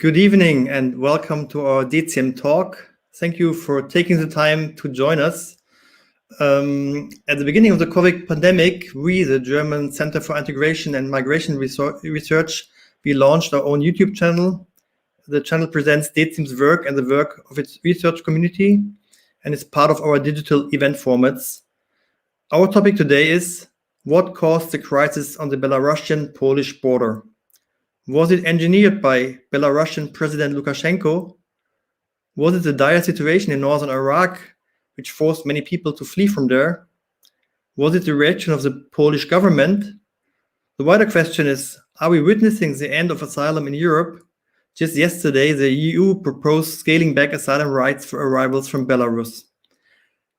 Good evening and welcome to our DZIM talk. Thank you for taking the time to join us. At the beginning of the COVID pandemic, we, the German Center for Integration and Migration Research, we launched our own YouTube channel. The channel presents DZIM's work and the work of its research community, and is part of our digital event formats. Our topic today is what caused the crisis on the Belarusian-Polish border. Was it engineered by Belarusian President Lukashenko? Was it the dire situation in northern Iraq, which forced many people to flee from there? Was it the reaction of the Polish government? The wider question is, are we witnessing the end of asylum in Europe? Just yesterday, the EU proposed scaling back asylum rights for arrivals from Belarus.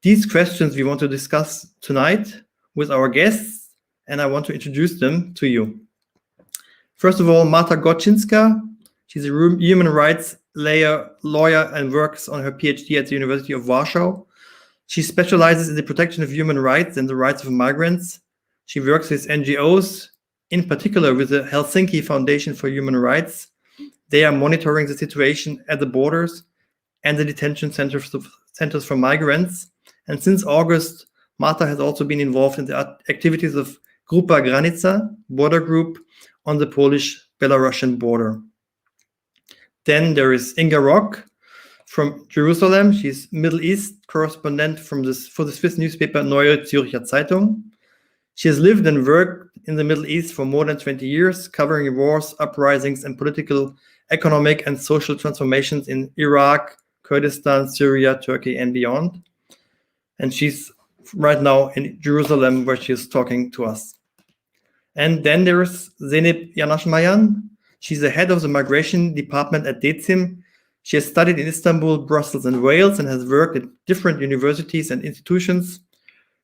These questions we want to discuss tonight with our guests, and I want to introduce them to you. First of all, Marta Goczynska. She's a human rights lawyer and works on her PhD at the University of Warsaw. She specializes in the protection of human rights and the rights of migrants. She works with NGOs, in particular with the Helsinki Foundation for Human Rights. They are monitoring the situation at the borders and the detention centers for migrants. And since August, Marta has also been involved in the activities of Grupa Granica, border group, on the Polish-Belarusian border. Then there is Inga Rock from Jerusalem. She's Middle East correspondent for the Swiss newspaper Neue Zürcher Zeitung. She has lived and worked in the Middle East for more than 20 years, covering wars, uprisings, and political, economic, and social transformations in Iraq, Kurdistan, Syria, Turkey, and beyond. And she's right now in Jerusalem, where she is talking to us. And then there's Zeynep Yanaşmayan. She's the head of the migration department at DeZIM. She has studied in Istanbul, Brussels, and Wales, and has worked at different universities and institutions.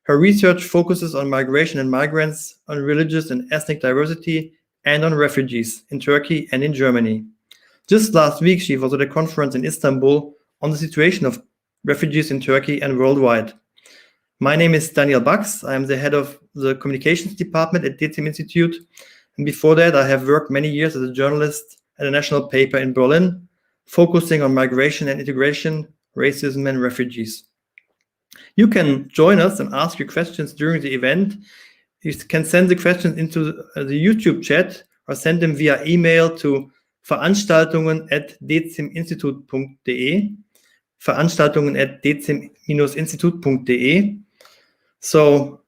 Her research focuses on migration and migrants, on religious and ethnic diversity, and on refugees in Turkey and in Germany. Just last week, she was at a conference in Istanbul on the situation of refugees in Turkey and worldwide. My name is Daniel Bax. I am the head of the communications department at DeZIM-Institut. And before that, I have worked many years as a journalist at a national paper in Berlin, focusing on migration and integration, racism, and refugees. You can join us and ask your questions during the event. You can send the questions into the YouTube chat or send them via email to veranstaltungen@dezim-institut.de, veranstaltungen@dezim-institut.de. So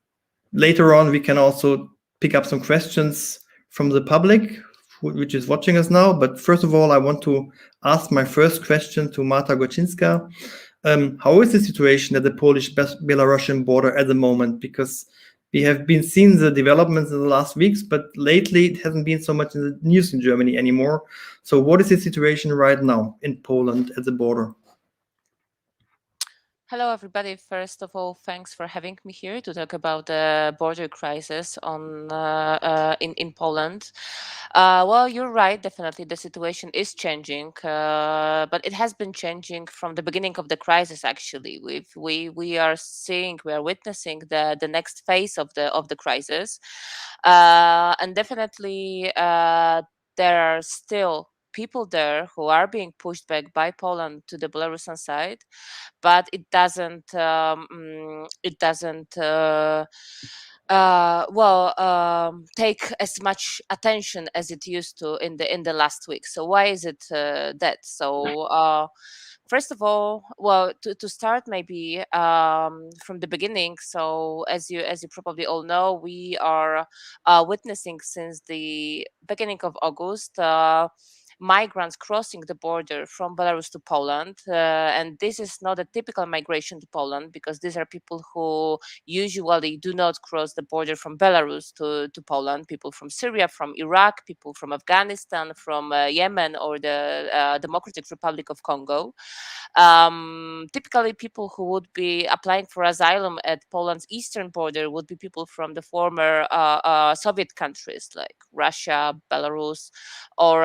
later on, we can also pick up some questions from the public, which is watching us now. But first of all, I want to ask my first question to Marta Goczynska. How is the situation at the Polish-Belarusian border at the moment? Because we have been seeing the developments in the last weeks, but lately it hasn't been so much in the news in Germany anymore. So what is the situation right now in Poland at the border? Hello, everybody. First of all, thanks for having me here to talk about the border crisis in Poland. Well, you're right. Definitely, the situation is changing, but it has been changing from the beginning of the crisis. Actually, we are witnessing the next phase of the crisis, and definitely there are still people there who are being pushed back by Poland to the Belarusian side, but it doesn't take as much attention as it used to in the last week. So why is it that? So first of all, well, to start maybe from the beginning. So as you probably all know, we are witnessing since the beginning of August migrants crossing the border from Belarus to Poland. And this is not a typical migration to Poland, because these are people who usually do not cross the border from Belarus to Poland. People from Syria, from Iraq, people from Afghanistan, from Yemen, or the Democratic Republic of Congo. Typically, people who would be applying for asylum at Poland's eastern border would be people from the former Soviet countries like Russia, Belarus, or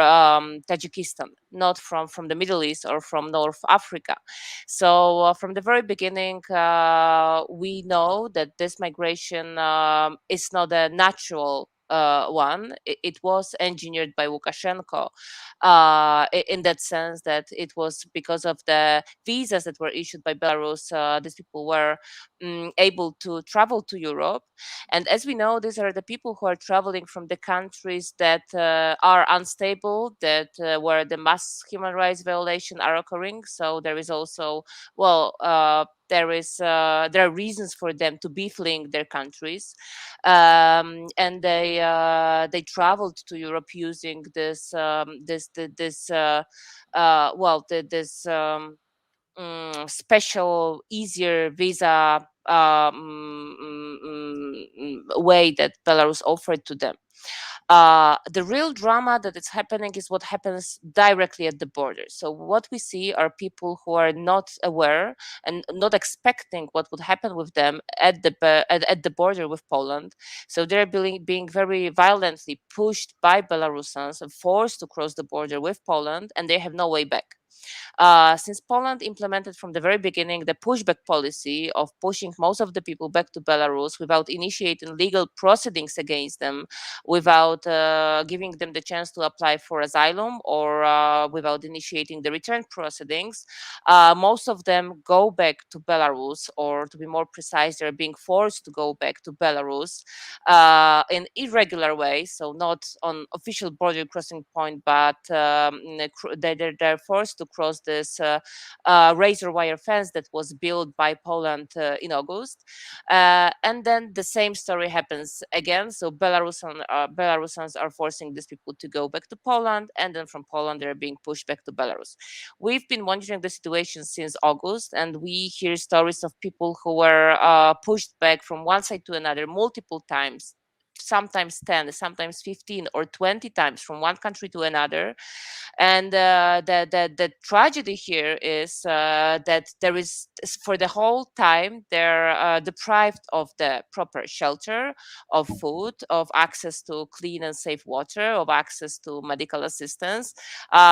Tajikistan, not from the Middle East or from North Africa. So from the very beginning, we know that this migration is not a natural one. It was engineered by Lukashenko, in that sense that it was because of the visas that were issued by Belarus. These people were able to travel to Europe, and as we know, these are the people who are traveling from the countries that are unstable, that where the mass human rights violation are occurring. So there is also, well, there are reasons for them to be fleeing their countries, and they traveled to Europe using this this the- this well the, this special, easier visa way that Belarus offered to them. The real drama that is happening is what happens directly at the border. So what we see are people who are not aware and not expecting what would happen with them at at the border with Poland. So they're being very violently pushed by Belarusians and forced to cross the border with Poland, and they have no way back. Since Poland implemented from the very beginning the pushback policy of pushing most of the people back to Belarus without initiating legal proceedings against them, without giving them the chance to apply for asylum, or without initiating the return proceedings, most of them go back to Belarus, or to be more precise, they're being forced to go back to Belarus in irregular ways, so not on official border crossing point, but they're forced to cross this razor wire fence that was built by Poland in August. And then the same story happens again. So Belarusians are forcing these people to go back to Poland, and then from Poland they're being pushed back to Belarus. We've been monitoring the situation since August, and we hear stories of people who were pushed back from one side to another multiple times, sometimes 10, sometimes 15 or 20 times from one country to another. And the tragedy here is that there is, for the whole time, they're deprived of the proper shelter, of food, of access to clean and safe water, of access to medical assistance,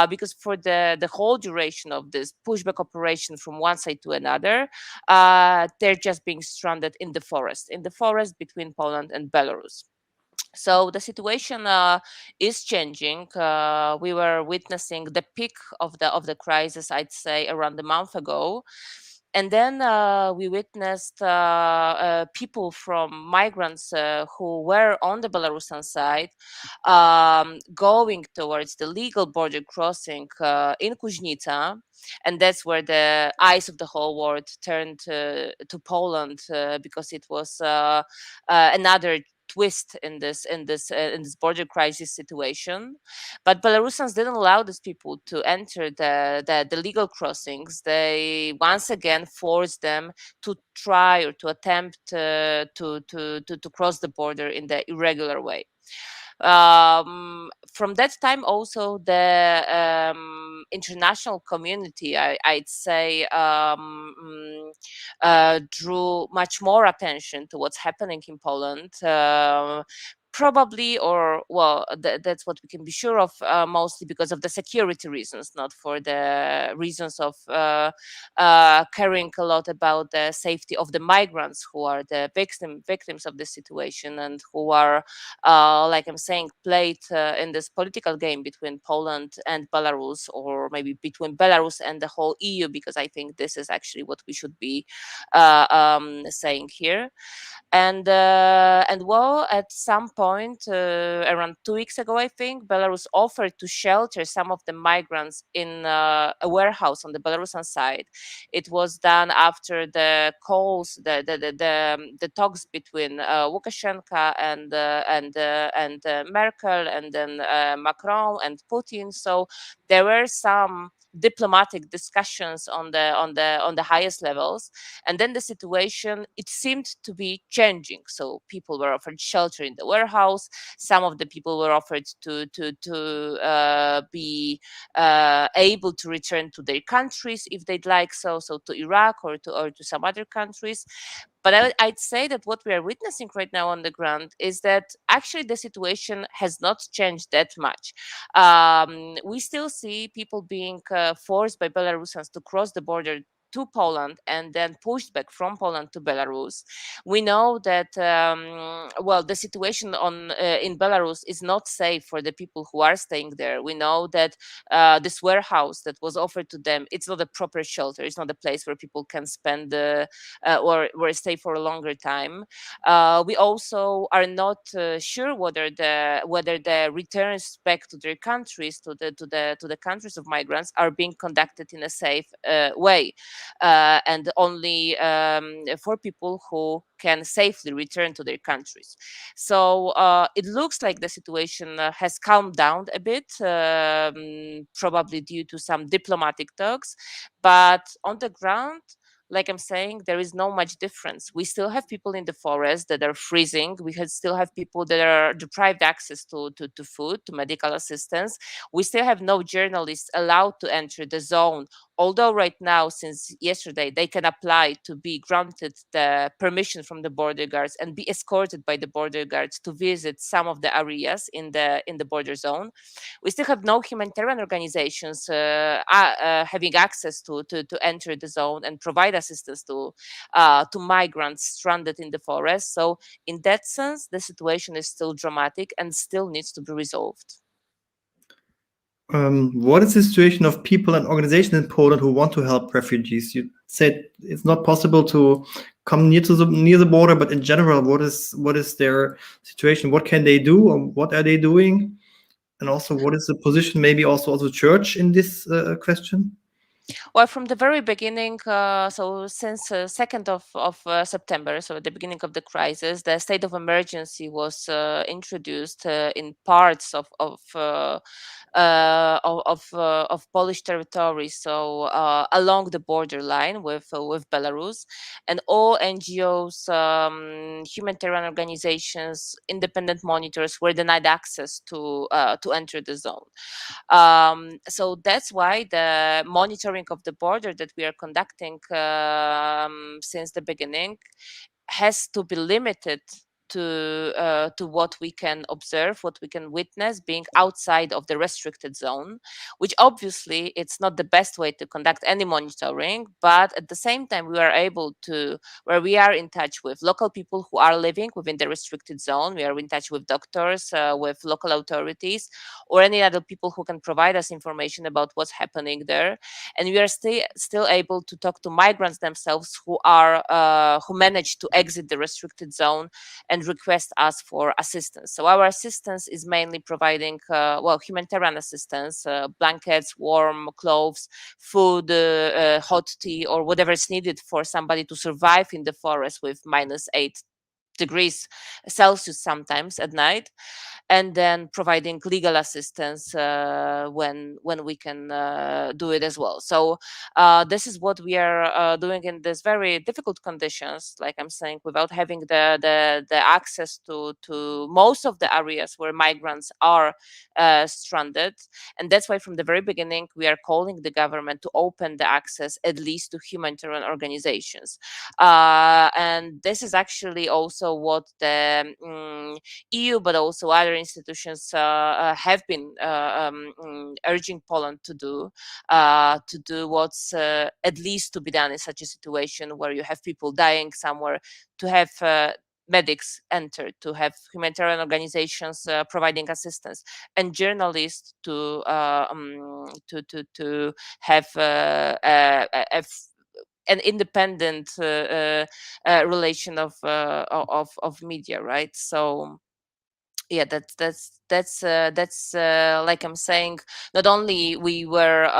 because for the whole duration of this pushback operation from one side to another, they're just being stranded in the forest between Poland and Belarus. So the situation is changing. We were witnessing the peak of the crisis, I'd say, around a month ago, and then we witnessed people from migrants who were on the Belarusian side going towards the legal border crossing in Kuźnica, and that's where the eyes of the whole world turned to Poland, because it was another twist in this border crisis situation. But Belarusians didn't allow these people to enter the legal crossings. They once again forced them to try or to attempt to cross the border in the irregular way. From that time also, the international community, I'd say, drew much more attention to what's happening in Poland. Probably, or well, that's what we can be sure of, mostly because of the security reasons, not for the reasons of caring a lot about the safety of the migrants who are the victims of this situation, and who are, like I'm saying, played in this political game between Poland and Belarus, or maybe between Belarus and the whole EU, because I think this is actually what we should be saying here. And well, at some point, around 2 weeks ago, I think, Belarus offered to shelter some of the migrants in a warehouse on the Belarusian side. It was done after the calls, the talks between Lukashenko and Merkel, and then Macron and Putin. So there were some diplomatic discussions on the highest levels, and then the situation, it seemed to be changing. So people were offered shelter in the warehouse. Some of the people were offered to be able to return to their countries if they'd like, so to Iraq, or to some other countries. But I'd say that what we are witnessing right now on the ground is that actually the situation has not changed that much. We still see people being forced by Belarusians to cross the border to Poland and then pushed back from Poland to Belarus. We know that the situation in Belarus is not safe for the people who are staying there. We know that this warehouse that was offered to them, it's not a proper shelter. It's not a place where people can spend or stay for a longer time. We also are not sure whether the returns back to their countries, to the countries of migrants, are being conducted in a safe way, and only for people who can safely return to their countries. So it looks like the situation has calmed down a bit, probably due to some diplomatic talks, but on the ground, like I'm saying, there is no much difference. We still have people in the forest that are freezing. Still have people that are deprived access to food, to medical assistance. We still have no journalists allowed to enter the zone. Although right now, since yesterday, they can apply to be granted the permission from the border guards and be escorted by the border guards to visit some of the areas in the border zone. We still have no humanitarian organizations having access to enter the zone and provide assistance to migrants stranded in the forest. So in that sense, the situation is still dramatic and still needs to be resolved. What is the situation of people and organizations in Poland who want to help refugees? You said it's not possible to come near the border, but in general, what is their situation? What can they do, or what are they doing? And also, what is the position, maybe also of the church in this question? Well, from the very beginning, so since 2nd of September, so at the beginning of the crisis, the state of emergency was introduced in parts of Polish territory, so along the borderline with Belarus, and all NGOs, humanitarian organizations, independent monitors were denied access to enter the zone. So that's why the monitoring of the border that we are conducting since the beginning has to be limited to what we can observe, what we can witness, being outside of the restricted zone, which obviously it's not the best way to conduct any monitoring, but at the same time we are in touch with local people who are living within the restricted zone. We are in touch with doctors, with local authorities, or any other people who can provide us information about what's happening there. And we are still able to talk to migrants themselves who managed to exit the restricted zone and request us for assistance. So our assistance is mainly providing humanitarian assistance, blankets, warm clothes, food, hot tea, or whatever is needed for somebody to survive in the forest with -8 degrees Celsius sometimes at night, and then providing legal assistance when we can do it as well. So this is what we are doing in these very difficult conditions, like I'm saying, without having the access to most of the areas where migrants are stranded. And that's why from the very beginning we are calling the government to open the access at least to humanitarian organizations. And this is actually also what the EU, but also other institutions have been urging Poland to do what's at least to be done in such a situation where you have people dying somewhere, to have medics enter, to have humanitarian organizations providing assistance, and journalists to have an independent relation of media, right? So yeah, that's like I'm saying, not only we were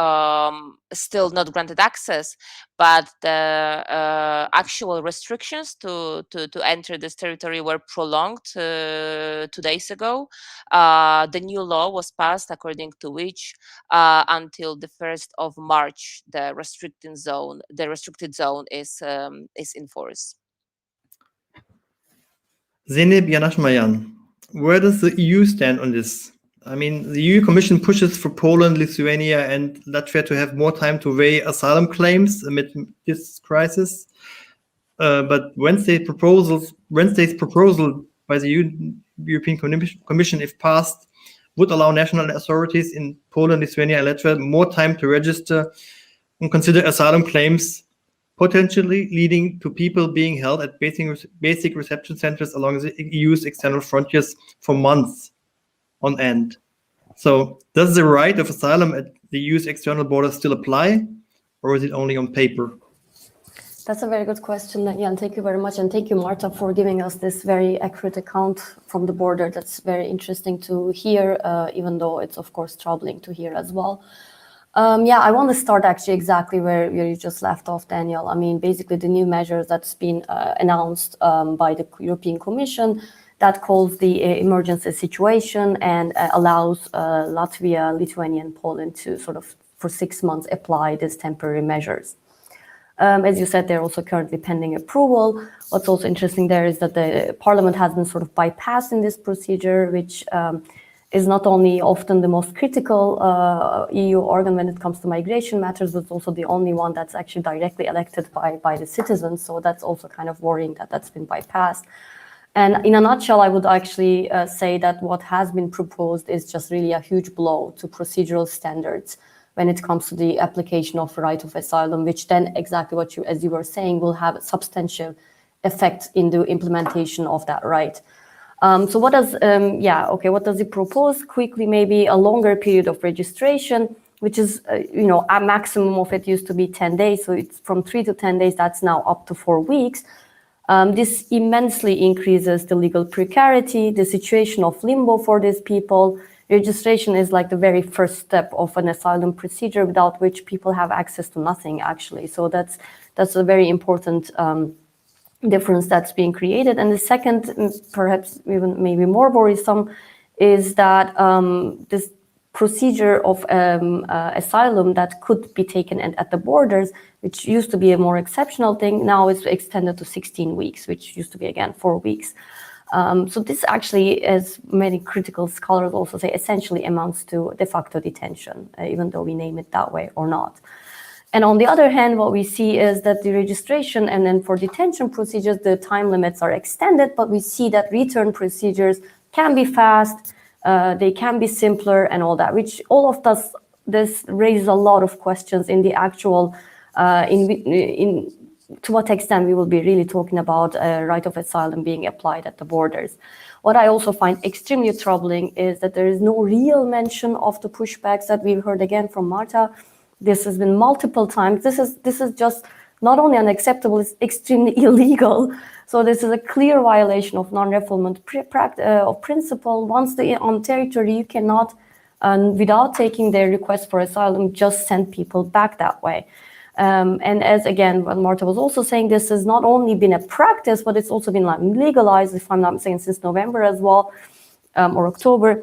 still not granted access, but the actual restrictions to enter this territory were prolonged 2 days ago. The new law was passed according to which until the 1st of March the restricted zone is in force. Zeynep Yanashmayan, where does the EU stand on this? I mean, the EU Commission pushes for Poland, Lithuania, and Latvia to have more time to weigh asylum claims amid this crisis. But Wednesday's proposal by the European Commission, if passed, would allow national authorities in Poland, Lithuania, and Latvia more time to register and consider asylum claims potentially leading to people being held at basic reception centers along the EU's external frontiers for months on end. So does the right of asylum at the EU's external borders still apply, or is it only on paper? That's a very good question, Jan. Thank you very much. And thank you, Marta, for giving us this very accurate account from the border. That's very interesting to hear, even though it's, of course, troubling to hear as well. I want to start actually exactly where you just left off, Daniel. I mean, basically the new measures that's been announced by the European Commission that calls the emergency situation and allows Latvia, Lithuania, and Poland to sort of, for 6 months, apply these temporary measures. As you said, they're also currently pending approval. What's also interesting there is that the parliament has been sort of bypassed in this procedure, which is not only often the most critical EU organ when it comes to migration matters, but also the only one that's actually directly elected by the citizens. So that's also kind of worrying that that's been bypassed. And in a nutshell, I would actually say that what has been proposed is just really a huge blow to procedural standards when it comes to the application of right of asylum, which then exactly what as you were saying, will have a substantial effect in the implementation of that right. So what does, what does it propose? Quickly, maybe a longer period of registration, which is, a maximum of it used to be 10 days. So it's from 3 to 10 days, that's now up to 4 weeks. This immensely increases the legal precarity, the situation of limbo for these people. Registration is like the very first step of an asylum procedure without which people have access to nothing, actually. So that's a very important difference that's being created. And the second, perhaps even maybe more worrisome, is that this procedure of asylum that could be taken at the borders, which used to be a more exceptional thing, now is extended to 16 weeks, which used to be, again, 4 weeks. So this actually, as many critical scholars also say, essentially amounts to de facto detention, even though we name it that way or not. And on the other hand, what we see is that the registration and then for detention procedures, the time limits are extended, but we see that return procedures can be fast, they can be simpler and all that, which all of this raises a lot of questions in the actual, to what extent we will be really talking about right of asylum being applied at the borders. What I also find extremely troubling is that there is no real mention of the pushbacks that we've heard again from Marta. This has been multiple times. This is just not only unacceptable, it's extremely illegal. So this is a clear violation of non-refoulement of principle. Once they're on territory, you cannot, without taking their request for asylum, just send people back that way. And as again, what Marta was also saying, this has not only been a practice, but it's also been like legalized, if I'm not mistaken, since November as well, or October.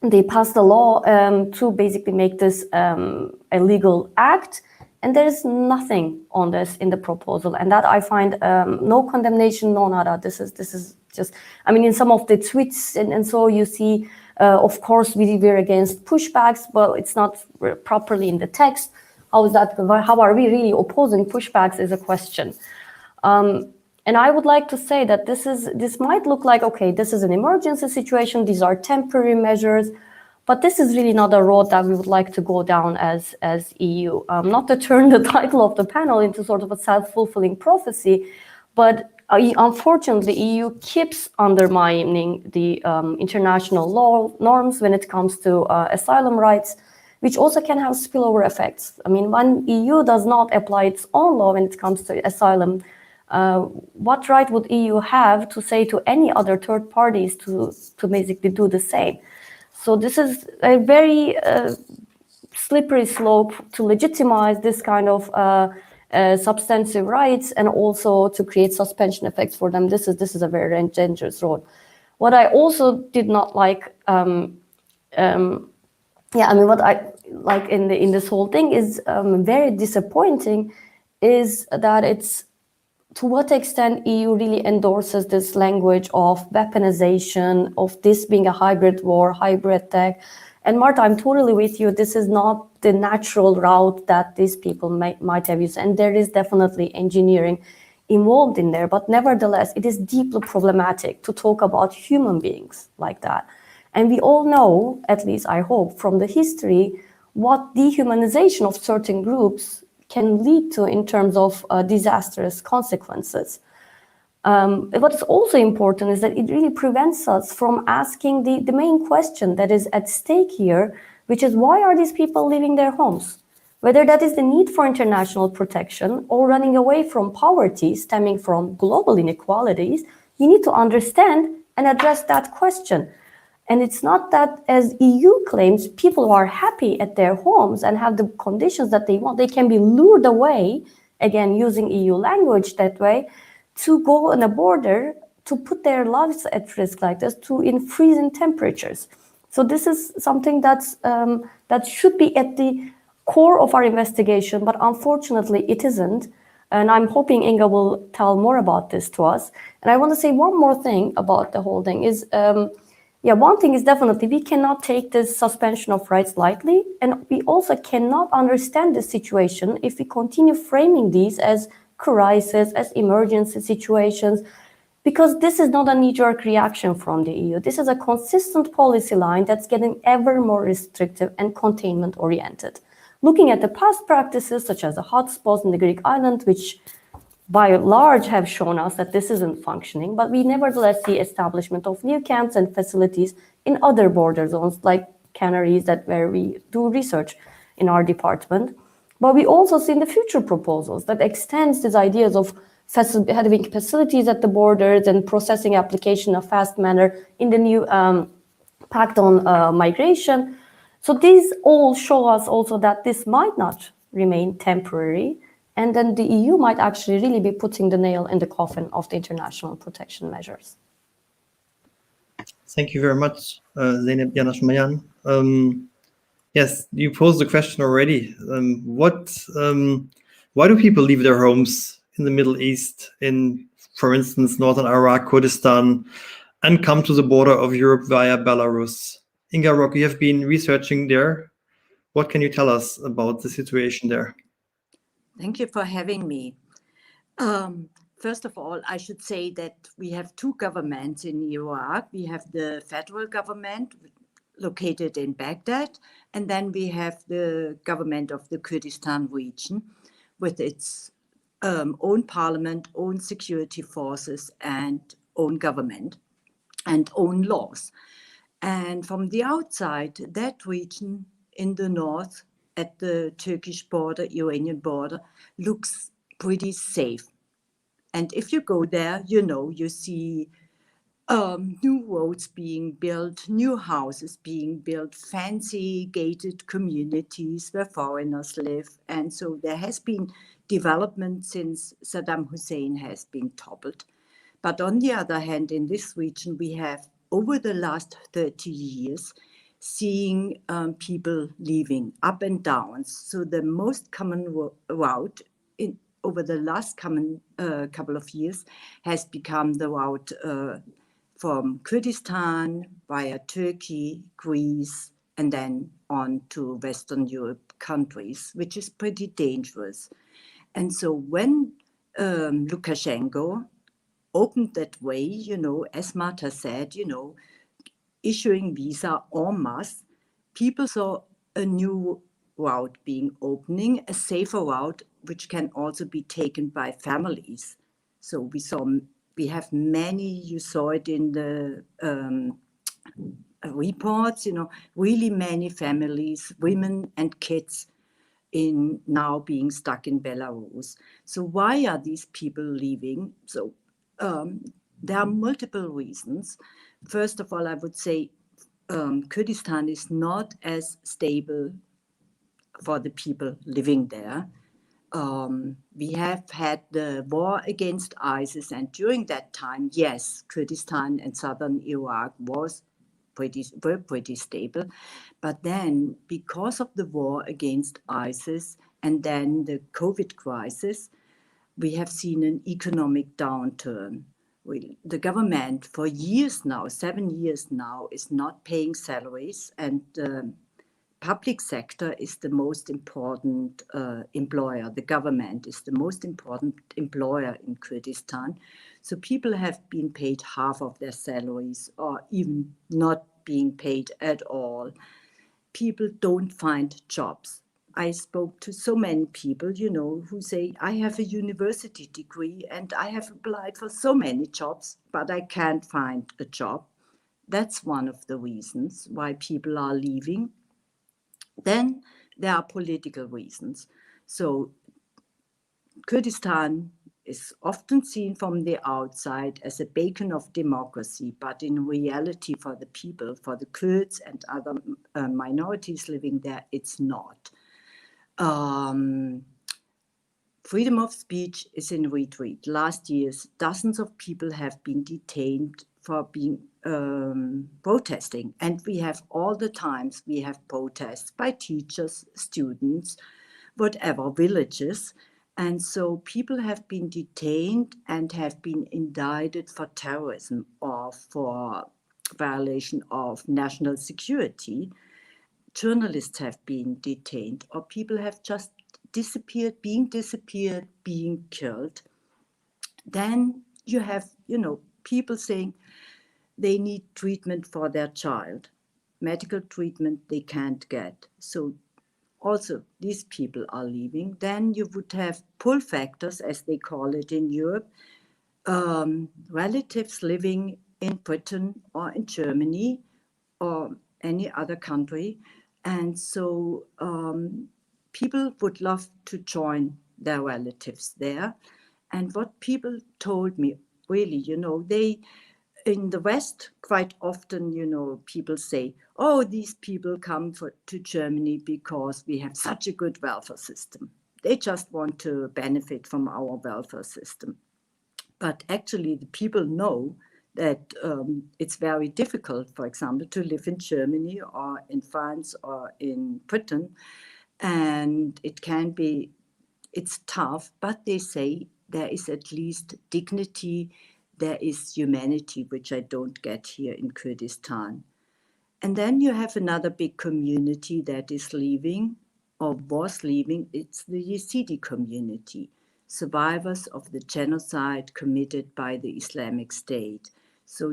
They passed a law to basically make this a legal act, and there is nothing on this in the proposal, and that I find no condemnation, no nada. This is just, I mean, in some of the tweets and so you see, of course, we're against pushbacks, but it's not properly in the text. How is that? How are we really opposing pushbacks is a question. And I would like to say that this might look like, okay, this is an emergency situation, these are temporary measures, but this is really not a road that we would like to go down as EU. Not to turn the title of the panel into sort of a self-fulfilling prophecy, but unfortunately, EU keeps undermining the international law norms when it comes to asylum rights, which also can have spillover effects. I mean, when EU does not apply its own law when it comes to asylum, what right would EU have to say to any other third parties to basically do the same? So this is a very slippery slope to legitimize this kind of substantive rights and also to create suspension effects for them. This is a very dangerous road. What I also did not like, what I like in this whole thing is very disappointing, is that it's to what extent EU really endorses this language of weaponization, of this being a hybrid war, hybrid attack. And Marta, I'm totally with you. This is not the natural route that these people might have used. And there is definitely engineering involved in there. But nevertheless, it is deeply problematic to talk about human beings like that. And we all know, at least I hope, from the history, what dehumanization of certain groups can lead to in terms of disastrous consequences. What's also important is that it really prevents us from asking the main question that is at stake here, which is why are these people leaving their homes? Whether that is the need for international protection or running away from poverty stemming from global inequalities, you need to understand and address that question. And it's not that, as EU claims, people who are happy at their homes and have the conditions that they want, they can be lured away, again, using EU language that way, to go on a border, to put their lives at risk like this, in freezing temperatures. So this is something that's, that should be at the core of our investigation, but unfortunately it isn't. And I'm hoping Inga will tell more about this to us. And I want to say one more thing about the whole thing is, one thing is definitely we cannot take this suspension of rights lightly. And we also cannot understand the situation if we continue framing these as crisis, as emergency situations, because this is not a knee-jerk reaction from the EU. This is a consistent policy line that's getting ever more restrictive and containment-oriented. Looking at the past practices, such as the hotspots in the Greek island, which by and large have shown us that this isn't functioning, but we nevertheless see establishment of new camps and facilities in other border zones, like Canaries, where we do research in our department. But we also see in the future proposals that extends these ideas of having facilities at the borders and processing application in a fast manner in the new pact on migration. So these all show us also that this might not remain temporary, and then the EU might actually really be putting the nail in the coffin of the international protection measures. Thank you very much, Zeynep Yanaş-Mayan. Yes, you posed the question already. Why do people leave their homes in the Middle East, in, for instance, northern Iraq, Kurdistan, and come to the border of Europe via Belarus? Inga Rock, you have been researching there. What can you tell us about the situation there? Thank you for having me. First of all, I should say that we have two governments in Iraq. We have the federal government located in Baghdad, and then we have the government of the Kurdistan region with its own parliament, own security forces, and own government and own laws. And from the outside, that region in the north at the Turkish border, Iranian border, looks pretty safe. And if you go there, you see new roads being built, new houses being built, fancy gated communities where foreigners live. And so there has been development since Saddam Hussein has been toppled. But on the other hand, in this region, we have, over the last 30 years, seeing people leaving up and down. So the most common route over the last couple of years has become the route from Kurdistan via Turkey, Greece, and then on to Western Europe countries, which is pretty dangerous. And so when Lukashenko opened that way, as Marta said, issuing visa en masse, people saw a new route being opening, a safer route, which can also be taken by families. So we have many, you saw it in the reports, really many families, women and kids now being stuck in Belarus. So why are these people leaving? So there are multiple reasons. First of all, I would say Kurdistan is not as stable for the people living there. We have had the war against ISIS, and during that time, yes, Kurdistan and southern Iraq were pretty stable. But then, because of the war against ISIS and then the COVID crisis, we have seen an economic downturn. The government for years now, 7 years now, is not paying salaries, and the public sector is the most important employer. The government is the most important employer in Kurdistan. So people have been paid half of their salaries or even not being paid at all. People don't find jobs. I spoke to so many people, who say, I have a university degree and I have applied for so many jobs, but I can't find a job. That's one of the reasons why people are leaving. Then there are political reasons. So Kurdistan is often seen from the outside as a beacon of democracy, but in reality for the people, for the Kurds and other minorities living there, it's not. Freedom of speech is in retreat. Last year, dozens of people have been detained for being protesting. And we have all the times we have protests by teachers, students, whatever, villages. And so people have been detained and have been indicted for terrorism or for violation of national security. Journalists have been detained, or people have just disappeared, being killed. Then you have, people saying they need treatment for their child, medical treatment they can't get. So also these people are leaving. Then you would have pull factors, as they call it in Europe, relatives living in Britain or in Germany or any other country. And so people would love to join their relatives there. And what people told me, really, they, in the West, quite often, people say, oh, these people come to Germany because we have such a good welfare system. They just want to benefit from our welfare system. But actually, the people know that it's very difficult, for example, to live in Germany or in France or in Britain. And it's tough, but they say there is at least dignity, there is humanity, which I don't get here in Kurdistan. And then you have another big community that is leaving or was leaving. It's the Yazidi community, survivors of the genocide committed by the Islamic State. So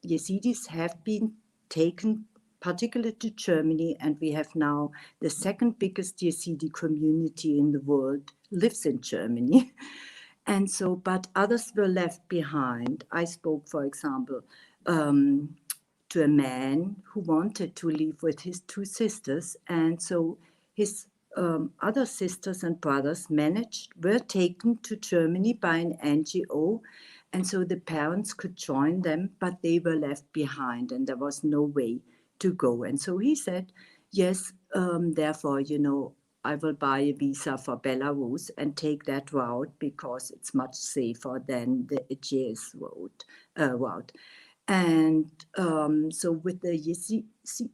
Yazidis have been taken particularly to Germany, and we have now the second biggest Yazidi community in the world lives in Germany. And so, but others were left behind. I spoke, for example, to a man who wanted to live with his two sisters. And so his other sisters and brothers were taken to Germany by an NGO. And so the parents could join them, but they were left behind and there was no way to go. And so he said, yes, therefore, I will buy a visa for Belarus and take that route because it's much safer than the Aegeus route. And so with the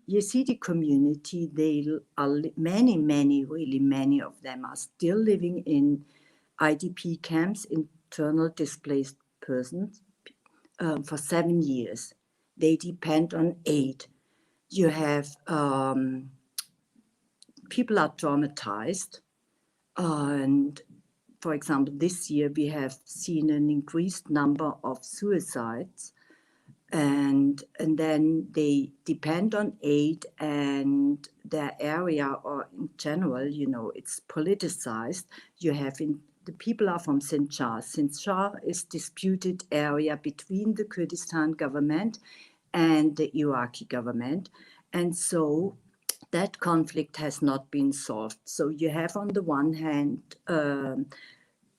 Yazidi community, they are really many of them are still living in IDP camps, internal displaced persons, for 7 years. They depend on aid. You have people are traumatized. And for example, this year we have seen an increased number of suicides. And then they depend on aid, and their area, or in general, it's politicized. The people are from Sinjar. Sinjar is disputed area between the Kurdistan government and the Iraqi government. And so that conflict has not been solved. So you have on the one hand,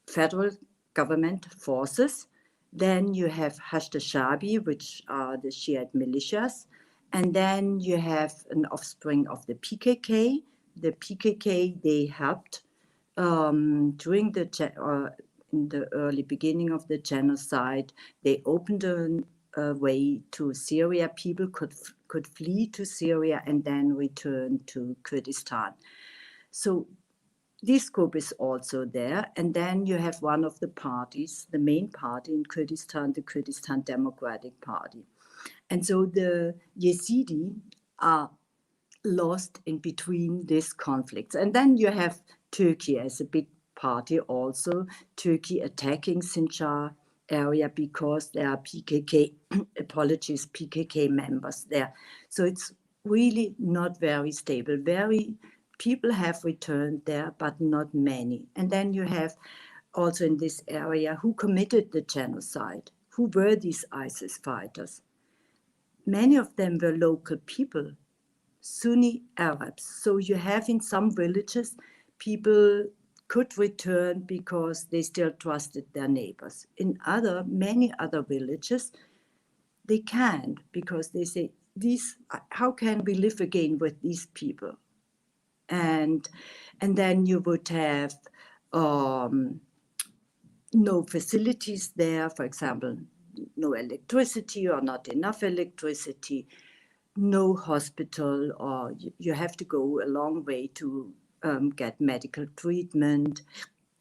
federal government forces. Then you have Hashd-e-Shaabi, which are the Shiite militias. And then you have an offspring of the PKK. The PKK, they helped during in the early beginning of the genocide. They opened a way to Syria. People could flee to Syria and then return to Kurdistan. So this group is also there. And then you have one of the parties, the main party in Kurdistan, the Kurdistan Democratic Party. And so the Yazidi are lost in between these conflicts. And then you have Turkey as a big party also, Turkey attacking Sinjar area because there are PKK members there. So it's really not very stable, very people have returned there, but not many. And then you have also in this area who committed the genocide, who were these ISIS fighters. Many of them were local people, Sunni Arabs. So you have in some villages, people could return because they still trusted their neighbors. In many other villages, they can't because they say, how can we live again with these people? And then you would have no facilities there, for example, no electricity or not enough electricity, no hospital, or you have to go a long way to get medical treatment.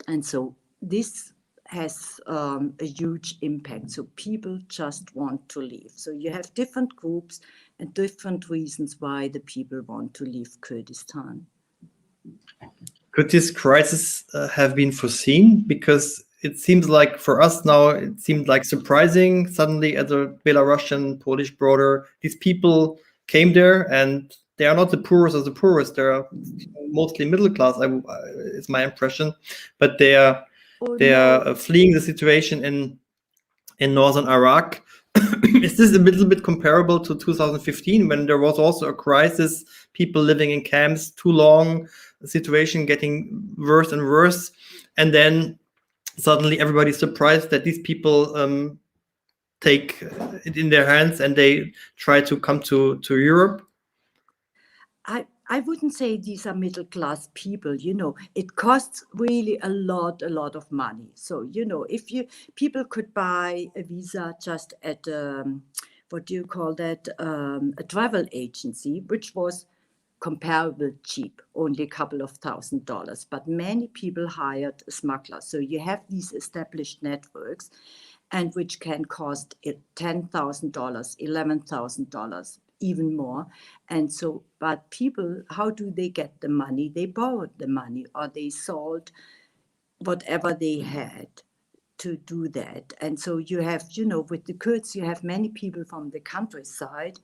And so this has a huge impact. So people just want to leave. So you have different groups and different reasons why the people want to leave Kurdistan. Could this crisis have been foreseen? Because it seems like for us now, it seemed like surprising suddenly at the Belarusian-Polish border. These people came there and they are not the poorest of the poorest. They're mostly middle class, is my impression. But they are fleeing the situation in northern Iraq. Is this a little bit comparable to 2015 when there was also a crisis, people living in camps too long, the situation getting worse and worse, and then suddenly everybody's surprised that these people take it in their hands and they try to come to Europe? I wouldn't say these are middle class people, it costs really a lot of money. So, if people could buy a visa just at, what do you call that, a travel agency, which was comparable cheap, only a couple of $1,000s, but many people hired a smuggler. So you have these established networks and which can cost $10,000, $11,000, even more. And so, but people, how do they get the money? They borrowed the money or they sold whatever they had to do that. And so you have, with the Kurds, you have many people from the countryside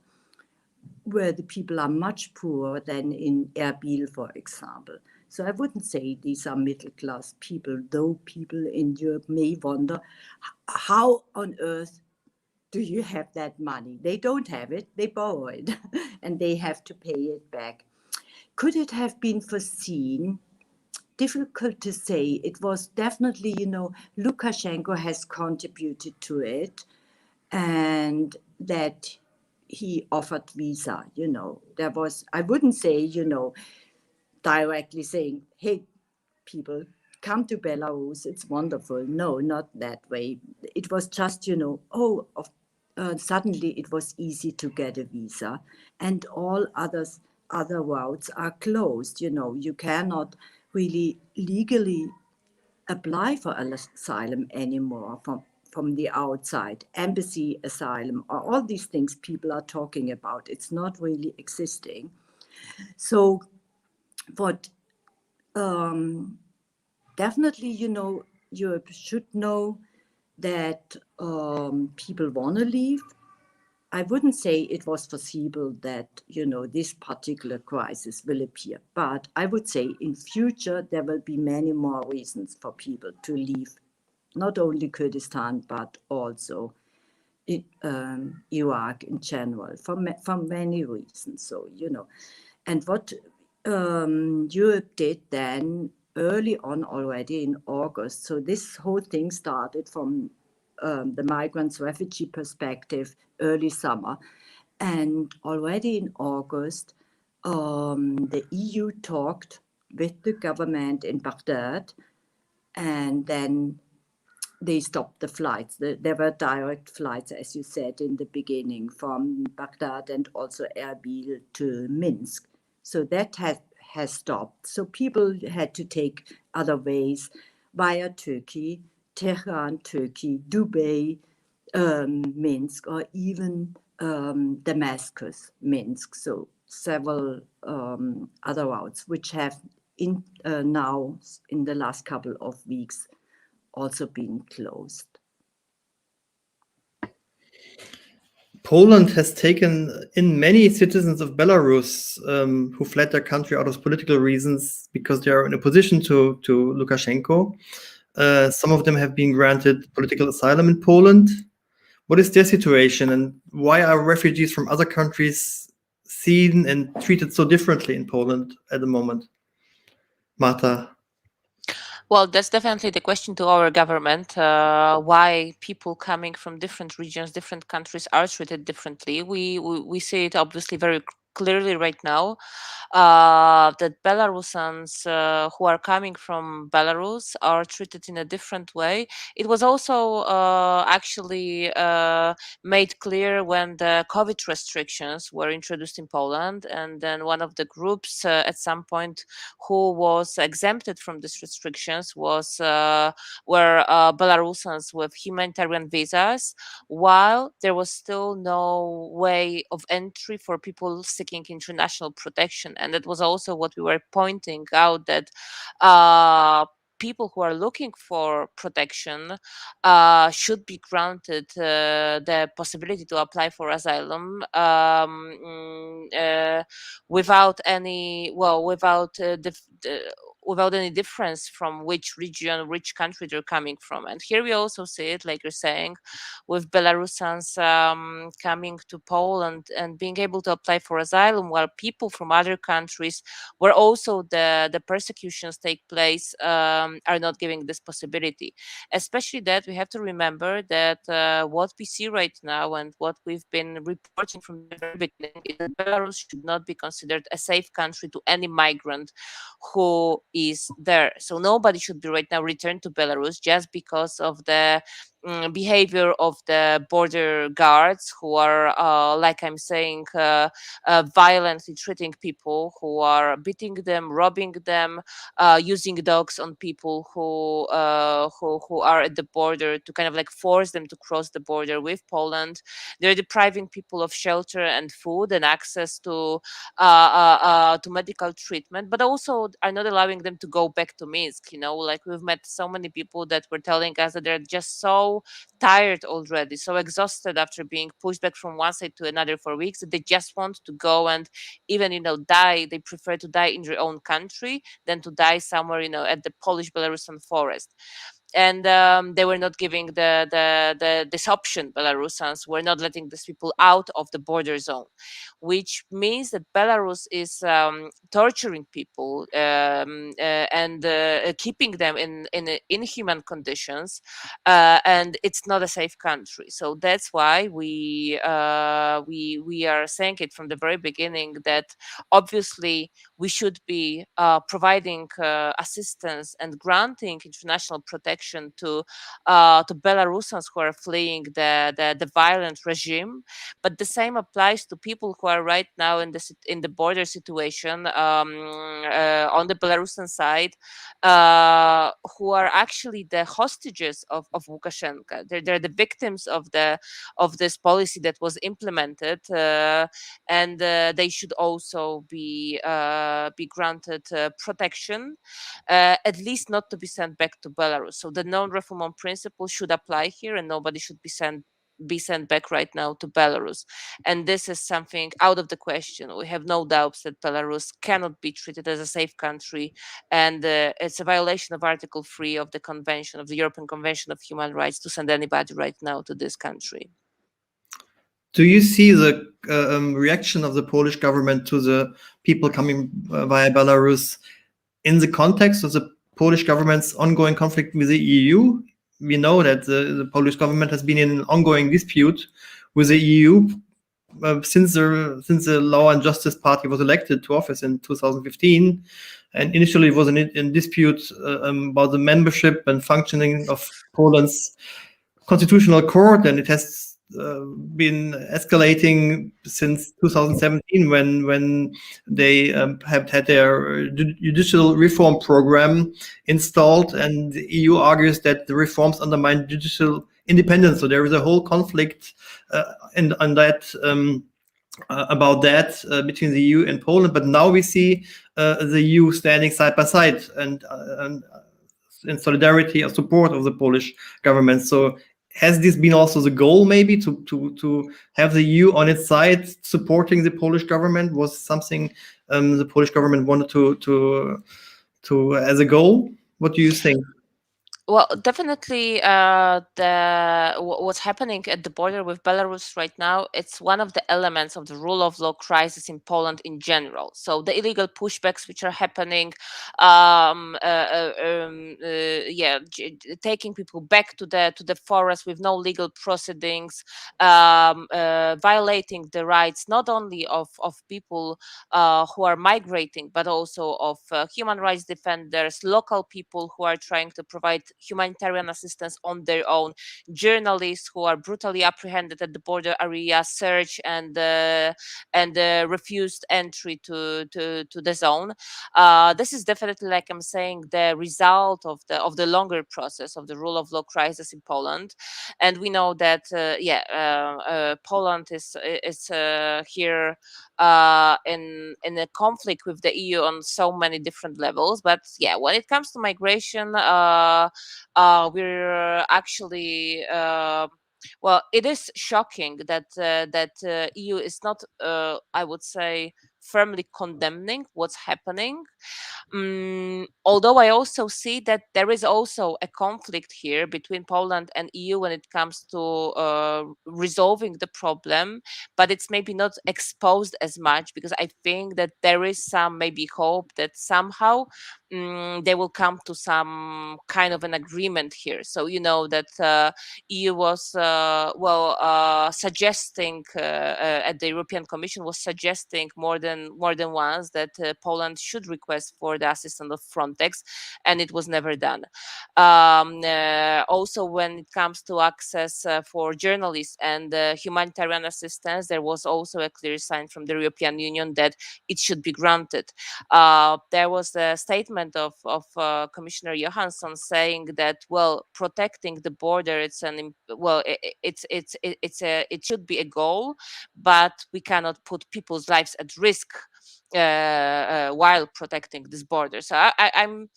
where the people are much poorer than in Erbil, for example. So I wouldn't say these are middle-class people, though people in Europe may wonder, how on earth do you have that money? They don't have it, they borrow it, and they have to pay it back. Could it have been foreseen? Difficult to say. It was definitely, Lukashenko has contributed to it, and that he offered visa, there was, I wouldn't say, directly saying, hey, people, come to Belarus, it's wonderful. No, not that way. It was just, suddenly it was easy to get a visa and all other routes are closed. You cannot really legally apply for asylum anymore from the outside, embassy asylum, or all these things people are talking about. It's not really existing. So what definitely, Europe should know that people want to leave. I wouldn't say it was foreseeable that, this particular crisis will appear, but I would say in future, there will be many more reasons for people to leave, not only Kurdistan, but also Iraq in general, for many reasons. So, and what Europe did then early on already in August, so this whole thing started from the migrants refugee perspective early summer, and already in August the EU talked with the government in Baghdad, and then they stopped the flights. There were direct flights, as you said in the beginning, from Baghdad and also Erbil to Minsk. So that has stopped. So people had to take other ways via Turkey, Tehran, Turkey, Dubai, Minsk, or even Damascus, Minsk. So several other routes, which have now in the last couple of weeks also been closed. Poland has taken in many citizens of Belarus who fled their country out of political reasons because they are in opposition to Lukashenko. Some of them have been granted political asylum in Poland. What is their situation, and why are refugees from other countries seen and treated so differently in Poland at the moment? Marta. Well, that's definitely the question to our government, why people coming from different regions, different countries are treated differently. We see it obviously very clearly right now, that Belarusians who are coming from Belarus are treated in a different way. It was also actually made clear when the COVID restrictions were introduced in Poland, and then one of the groups at some point who was exempted from these restrictions were Belarusians with humanitarian visas, while there was still no way of entry for people seeking international protection. And that was also what we were pointing out, that people who are looking for protection should be granted the possibility to apply for asylum without any, well, without without any difference from which region, which country they're coming from. And here we also see it, like you're saying, with Belarusians coming to Poland and being able to apply for asylum, while people from other countries where also the persecutions take place are not giving this possibility. Especially that we have to remember that what we see right now and what we've been reporting from the very beginning is that Belarus should not be considered a safe country to any migrant who is there. So nobody should be right now returned to Belarus just because of the behavior of the border guards, who are, like I'm saying, violently treating people, who are beating them, robbing them, using dogs on people who are at the border to kind of like force them to cross the border with Poland. They're depriving people of shelter and food and access to medical treatment, but also are not allowing them to go back to Minsk. You know, like we've met so many people that were telling us that they're just so tired already, so exhausted after being pushed back from one side to another for weeks, that they just want to go and even, you know, die. They prefer to die in their own country than to die somewhere, you know, at the Polish Belarusian forest. And they were not giving this option. Belarusians were not letting these people out of the border zone, which means that Belarus is torturing people and keeping them in inhuman conditions, and it's not a safe country. So that's why we are saying it from the very beginning, that obviously we should be providing assistance and granting international protection to Belarusians who are fleeing the violent regime. But the same applies to people who are right now in the border situation on the Belarusian side, who are actually the hostages of Lukashenko. They're the victims of this policy that was implemented, and they should also be granted protection, at least not to be sent back to Belarus. So the non-refoulement principle should apply here, and nobody should be sent back right now to Belarus. And this is something out of the question. We have no doubts that Belarus cannot be treated as a safe country, and it's a violation of Article 3 of the Convention, of the European Convention of Human Rights, to send anybody right now to this country. Do you see the reaction of the Polish government to the people coming via Belarus in the context of the Polish government's ongoing conflict with the EU? We know that the Polish government has been in an ongoing dispute with the EU since the Law and Justice Party was elected to office in 2015. And initially it was a dispute about the membership and functioning of Poland's constitutional court, and it has been escalating since 2017 when they have had their judicial reform program installed, and the EU argues that the reforms undermine judicial independence. So there is a whole conflict about that between the EU and Poland. But now we see the EU standing side by side and in solidarity or support of the Polish government. So has this been also the goal, maybe to have the EU on its side supporting the Polish government? Was something the Polish government wanted to as a goal? What do you think? Well, definitely, what's happening at the border with Belarus right now, it's one of the elements of the rule of law crisis in Poland in general. So the illegal pushbacks which are happening, taking people back to the forest with no legal proceedings, violating the rights not only of people who are migrating, but also of human rights defenders, local people who are trying to provide humanitarian assistance on their own, journalists who are brutally apprehended at the border area, search and refused entry to the zone. This is definitely, like I'm saying, the result of the longer process of the rule of law crisis in Poland, and we know that Poland is here in a conflict with the EU on so many different levels. But yeah, when it comes to migration, we're actually well, it is shocking that EU is not, I would say, firmly condemning what's happening. Although I also see that there is also a conflict here between Poland and EU when it comes to resolving the problem, but it's maybe not exposed as much, because I think that there is some maybe hope that somehow they will come to some kind of an agreement here. So you know that EU was suggesting at the European Commission was suggesting more than once that Poland should request for the assistance of Frontex, and it was never done. Also, when it comes to access for journalists and humanitarian assistance, there was also a clear sign from the European Union that it should be granted. There was a statement of Commissioner Johansson saying that, well, protecting the border, it should be a goal, but we cannot put people's lives at risk while protecting this border. So I'm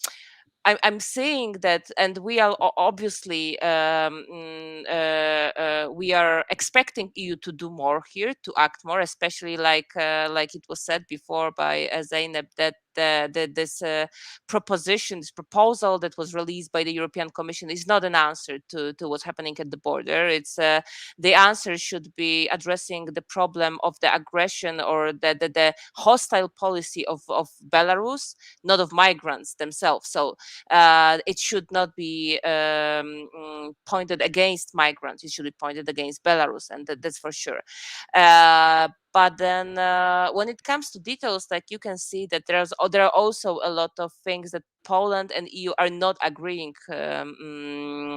saying that, and we are obviously we are expecting EU to do more here, to act more, especially like it was said before by Zeynep, that this proposal that was released by the European Commission is not an answer to what's happening at the border. It's the answer should be addressing the problem of the aggression or the hostile policy of Belarus, not of migrants themselves. So it should not be pointed against migrants. It should be pointed against Belarus, and that's for sure. But then when it comes to details, like you can see that there are also a lot of things that Poland and EU are not agreeing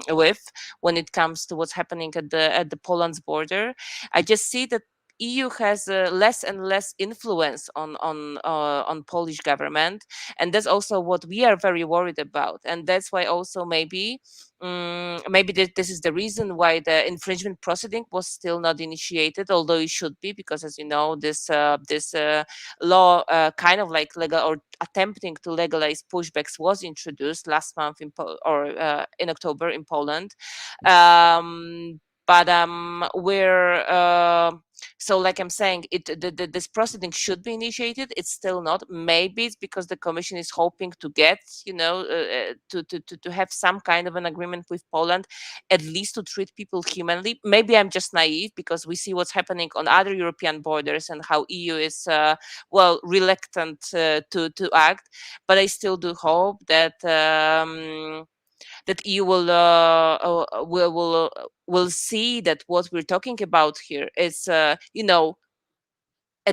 with when it comes to what's happening at the Poland's border. I just see that EU has less and less influence on Polish government, and that's also what we are very worried about. And that's why also maybe this is the reason why the infringement proceeding was still not initiated, although it should be, because as you know, this law kind of like legal or attempting to legalize pushbacks was introduced last month in October in Poland. But we're so, like I'm saying, this proceeding should be initiated. It's still not. Maybe it's because the Commission is hoping to get, to have some kind of an agreement with Poland, at least to treat people humanly. Maybe I'm just naive, because we see what's happening on other European borders and how EU is reluctant to act. But I still do hope that that EU will see that what we're talking about here is, at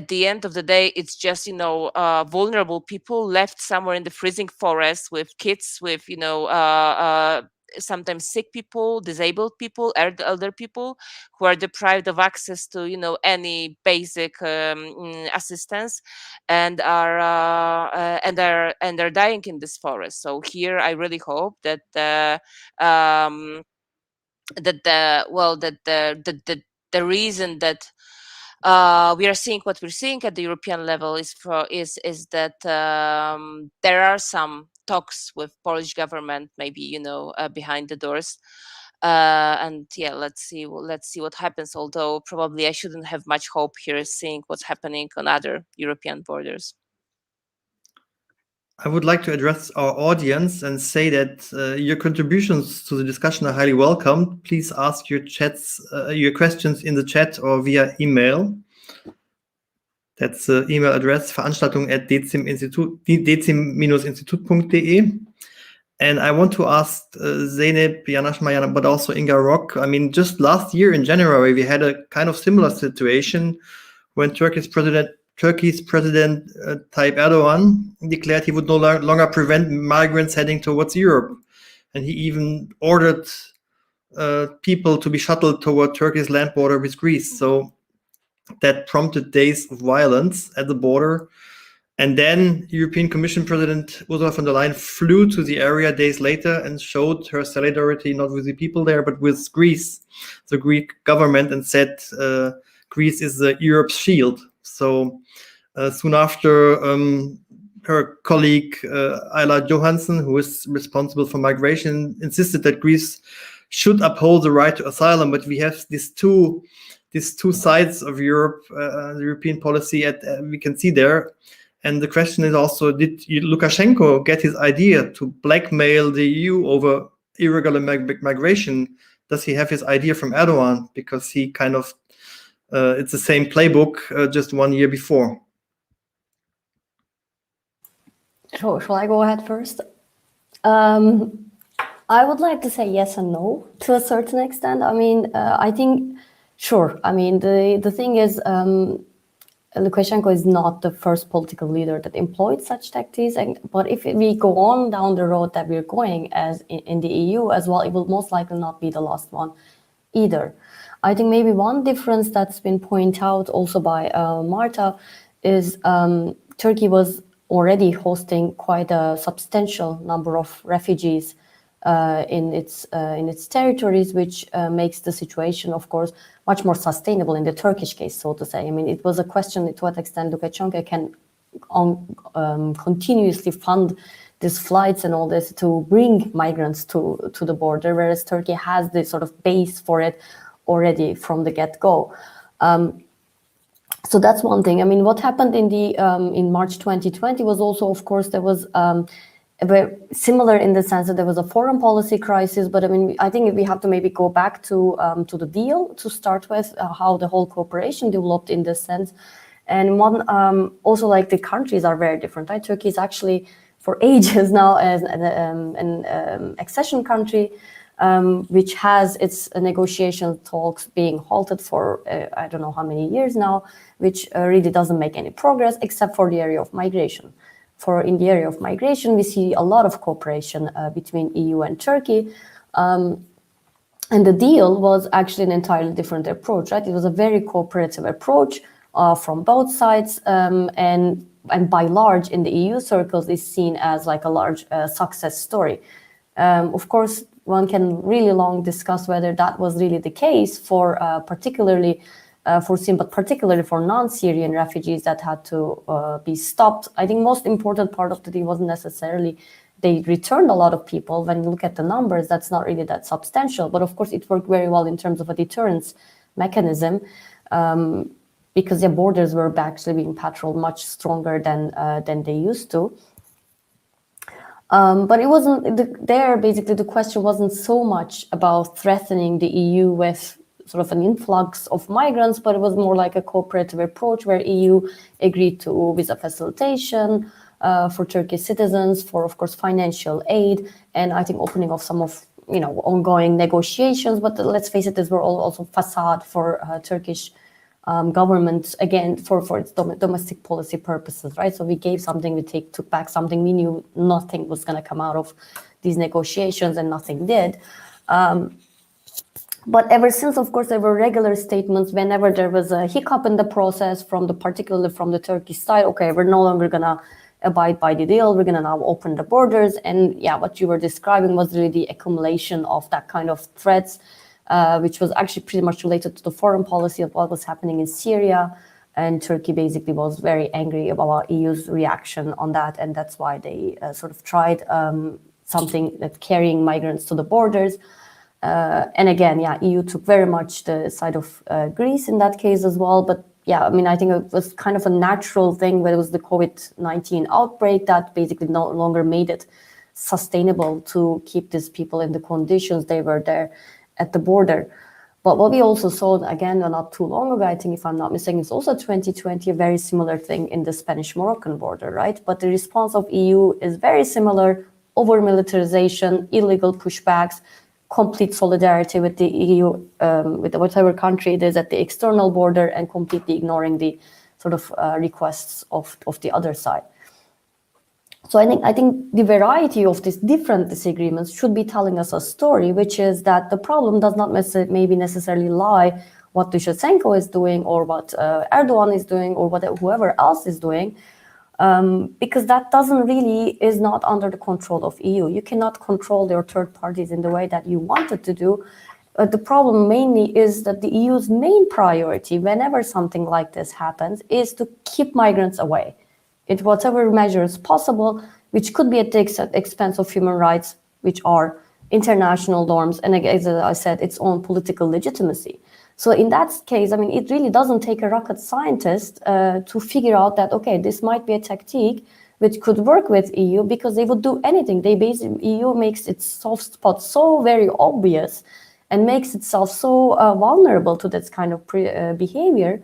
the end of the day, it's just vulnerable people left somewhere in the freezing forest with kids, with sometimes sick people, disabled people, elder people who are deprived of access to any basic assistance, and are dying in this forest. So here I really hope that um, the reason that we are seeing what we're seeing at the European level is that there are some talks with Polish government, maybe behind the doors, And yeah, let's see what happens. Although probably I shouldn't have much hope here, seeing what's happening on other European borders. I would like to address our audience and say that your contributions to the discussion are highly welcome. Please ask your questions in the chat or via email. That's the email address, veranstaltung@DeZIM-Institut.de. And I want to ask Zeynep Yanaşmayan, but also Inga Rock. I mean, just last year in January, we had a kind of similar situation when Turkey's President Tayyip Erdogan declared he would no longer prevent migrants heading towards Europe. And he even ordered people to be shuttled toward Turkey's land border with Greece. So that prompted days of violence at the border. And then European Commission President Ursula von der Leyen flew to the area days later and showed her solidarity not with the people there, but with Greece, the Greek government, and said Greece is Europe's shield. So soon after, her colleague Ayla Johansson, who is responsible for migration, insisted that Greece should uphold the right to asylum. But we have these two sides of Europe, the European policy, we can see there. And the question is also, did Lukashenko get his idea to blackmail the EU over irregular migration? Does he have his idea from Erdogan? Because he kind of, it's the same playbook just 1 year before. Sure. Shall I go ahead first? I would like to say yes and no to a certain extent. I mean, I think, sure. I mean, the thing is, Lukashenko is not the first political leader that employed such tactics. But if we go on down the road that we're going as in the EU as well, it will most likely not be the last one either. I think maybe one difference that's been pointed out also by Marta is Turkey was already hosting quite a substantial number of refugees in its territories, which makes the situation, of course, much more sustainable in the Turkish case, so to say. I mean, it was a question to what extent Lukashenko can continuously fund these flights and all this to bring migrants to the border, whereas Turkey has this sort of base for it already from the get-go. So that's one thing. I mean, what happened in March 2020 was also, of course, there was similar in the sense that there was a foreign policy crisis. But I mean, I think we have to maybe go back to the deal to start with, how the whole cooperation developed in this sense. And one also, like, the countries are very different, right? Turkey is actually for ages now as an accession country, which has its negotiation talks being halted for I don't know how many years now, which really doesn't make any progress except for the area of migration. In the area of migration, we see a lot of cooperation between EU and Turkey. And the deal was actually an entirely different approach, right? It was a very cooperative approach from both sides, and by large in the EU circles is seen as like a large success story. Of course, one can really long discuss whether that was really the case for particularly for non-Syrian refugees that had to be stopped. I think most important part of the deal wasn't necessarily they returned a lot of people. When you look at the numbers, that's not really that substantial. But of course, it worked very well in terms of a deterrence mechanism, because their borders were actually being patrolled much stronger than they used to. But it wasn't there. Basically, the question wasn't so much about threatening the EU with sort of an influx of migrants, but it was more like a cooperative approach where EU agreed to visa facilitation for Turkish citizens, for, of course, financial aid, and I think opening of some of ongoing negotiations. But let's face it, these were all also facade for Turkish government, again, for its domestic policy purposes, right? So we gave something, we took back something. We knew nothing was going to come out of these negotiations, and nothing did. But ever since, of course, there were regular statements whenever there was a hiccup in the process, particularly from the Turkish side. Okay, we're no longer going to abide by the deal. We're going to now open the borders. And yeah, what you were describing was really the accumulation of that kind of threats, which was actually pretty much related to the foreign policy of what was happening in Syria. And Turkey basically was very angry about EU's reaction on that. And that's why they sort of tried something that carrying migrants to the borders. And again, yeah, EU took very much the side of Greece in that case as well. But yeah, I mean, I think it was kind of a natural thing when it was the COVID-19 outbreak that basically no longer made it sustainable to keep these people in the conditions they were there at the border. But what we also saw, again, not too long ago, I think if I'm not mistaken, it's also 2020, a very similar thing in the Spanish-Moroccan border, right? But the response of EU is very similar: over-militarization, illegal pushbacks, complete solidarity with the EU, with whatever country it is at the external border, and completely ignoring the sort of requests of the other side. So I think the variety of these different disagreements should be telling us a story, which is that the problem does not maybe necessarily lie what Lukashenko is doing or what Erdogan is doing or what whoever else is doing, because that is not under the control of EU. You cannot control your third parties in the way that you wanted to do. The problem mainly is that the EU's main priority, whenever something like this happens, is to keep migrants away in whatever measures possible, which could be at the expense of human rights, which are international norms, and as I said, its own political legitimacy. So in that case, I mean, it really doesn't take a rocket scientist to figure out that, okay, this might be a tactique which could work with EU, because they would do anything. EU makes its soft spot so very obvious and makes itself so vulnerable to this kind of behavior,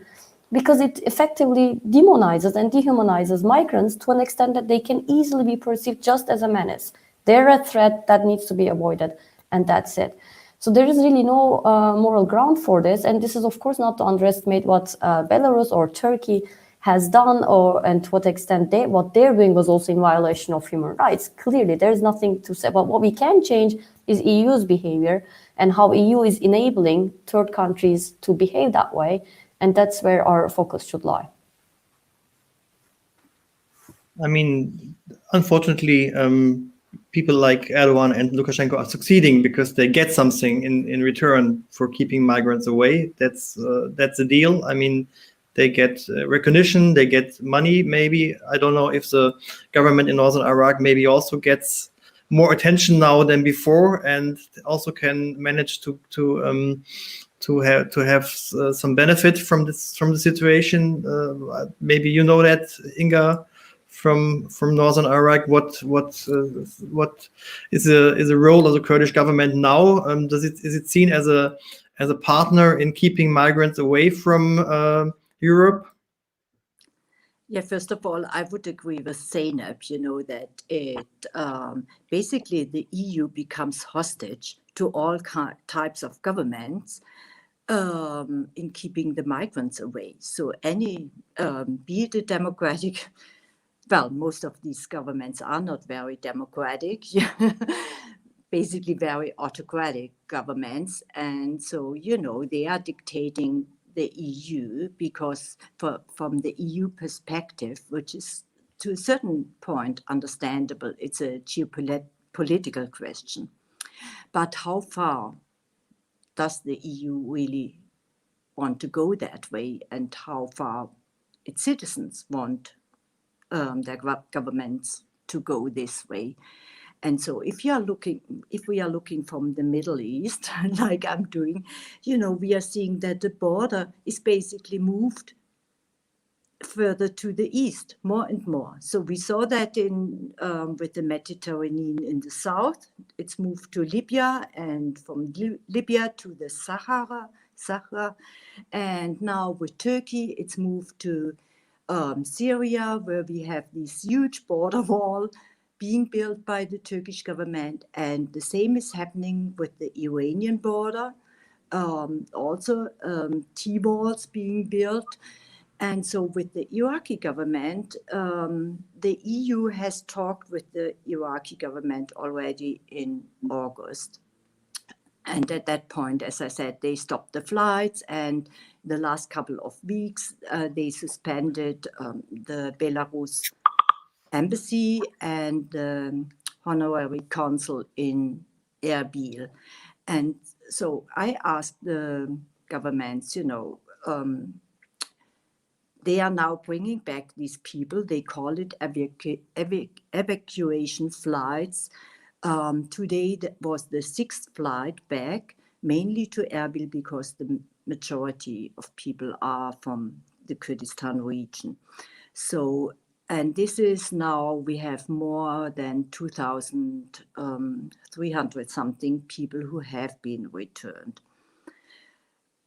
because it effectively demonizes and dehumanizes migrants to an extent that they can easily be perceived just as a menace. They're a threat that needs to be avoided, and that's it. So there is really no moral ground for this, and this is, of course, not to underestimate what Belarus or Turkey has done, and to what extent what they're doing was also in violation of human rights. Clearly, there's nothing to say. But what we can change is EU's behavior and how EU is enabling third countries to behave that way. And that's where our focus should lie. I mean, unfortunately, people like Erdogan and Lukashenko are succeeding because they get something in return for keeping migrants away. That's the deal. I mean, they get recognition, they get money. Maybe, I don't know if the government in northern Iraq maybe also gets more attention now than before, and also can manage to have some benefit from the situation. Maybe you know that, Inga, from northern Iraq. What is the role of the Kurdish government now? Is it seen as a partner in keeping migrants away from Europe? Yeah, first of all, I would agree with Zeynep, that it basically the EU becomes hostage to all types of governments in keeping the migrants away. So any, be it a democratic, well, most of these governments are not very democratic, basically very autocratic governments. And so, they are dictating the EU because from the EU perspective, which is to a certain point understandable, it's a geopolitical question. But how far does the EU really want to go that way, and how far its citizens want their governments to go this way? And so if we are looking from the Middle East, like I'm doing, we are seeing that the border is basically moved further to the east, more and more. So we saw that with the Mediterranean in the south, it's moved to Libya, and from Libya to the Sahara, and now with Turkey, it's moved to Syria, where we have this huge border wall being built by the Turkish government, and the same is happening with the Iranian border, also T-walls being built. And so with the Iraqi government, the EU has talked with the Iraqi government already in August. And at that point, as I said, they stopped the flights, and the last couple of weeks, they suspended the Belarus embassy and the honorary consul in Erbil. And so I asked the governments, they are now bringing back these people. They call it evacuation flights. Today was the 6th flight back, mainly to Erbil, because the majority of people are from the Kurdistan region. So, and this is now, we have more than 2,300 something people who have been returned.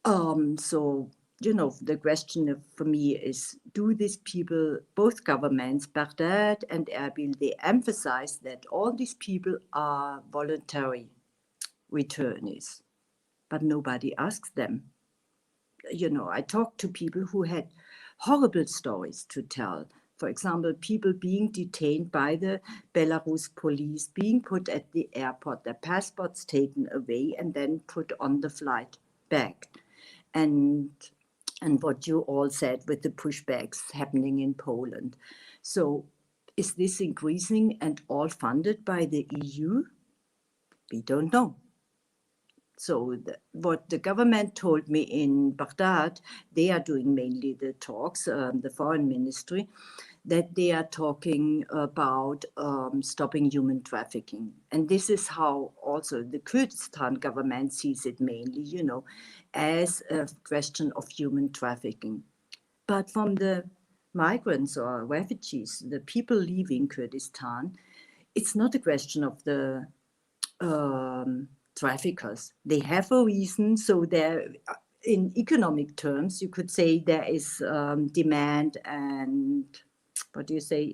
So, you know, the question for me is, do these people, both governments, Baghdad and Erbil, they emphasize that all these people are voluntary returnees, but nobody asks them. You know, I talked to people who had horrible stories to tell. For example, people being detained by the Belarus police, being put at the airport, their passports taken away and then put on the flight back. And what you all said with the pushbacks happening in Poland. So is this increasing and all funded by the EU? We don't know. So what the government told me in Baghdad, they are doing mainly the talks, the foreign ministry, that they are talking about stopping human trafficking. And this is how also the Kurdistan government sees it mainly, you know, as a question of human trafficking. But from the migrants or refugees, the people leaving Kurdistan, it's not a question of the traffickers. They have a reason. So there, in economic terms, you could say there is demand and, what do you say,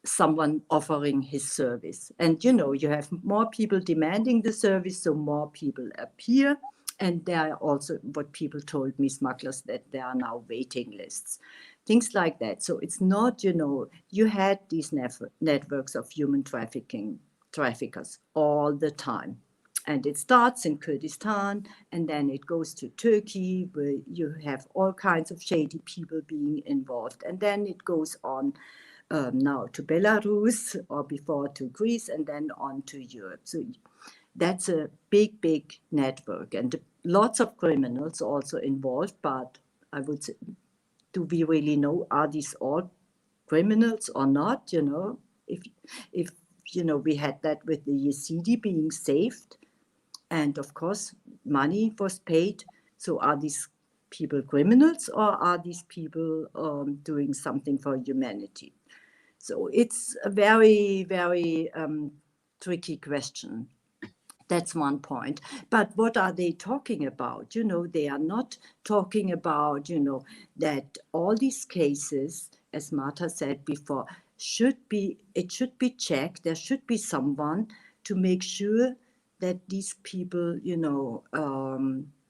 someone offering his service. And, you know, you have more people demanding the service, so more people appear. And there are also, what people told me, smugglers, that there are now waiting lists, things like that. So it's not, you know, you had these networks of human traffickers all the time. And it starts in Kurdistan, and then it goes to Turkey, where you have all kinds of shady people being involved. And then it goes on now to Belarus, or before to Greece, and then on to Europe. So that's a big, big network, and lots of criminals also involved. But I would say, do we really know, are these all criminals or not? You know, if you know, we had that with the Yazidi being saved, and of course money was paid. So are these people criminals, or are these people doing something for humanity? So it's a very, very tricky question. That's one point. But what are they talking about? You know, they are not talking about, you know, that all these cases, as Marta said before, should be checked. There should be someone to make sure that these people, you know,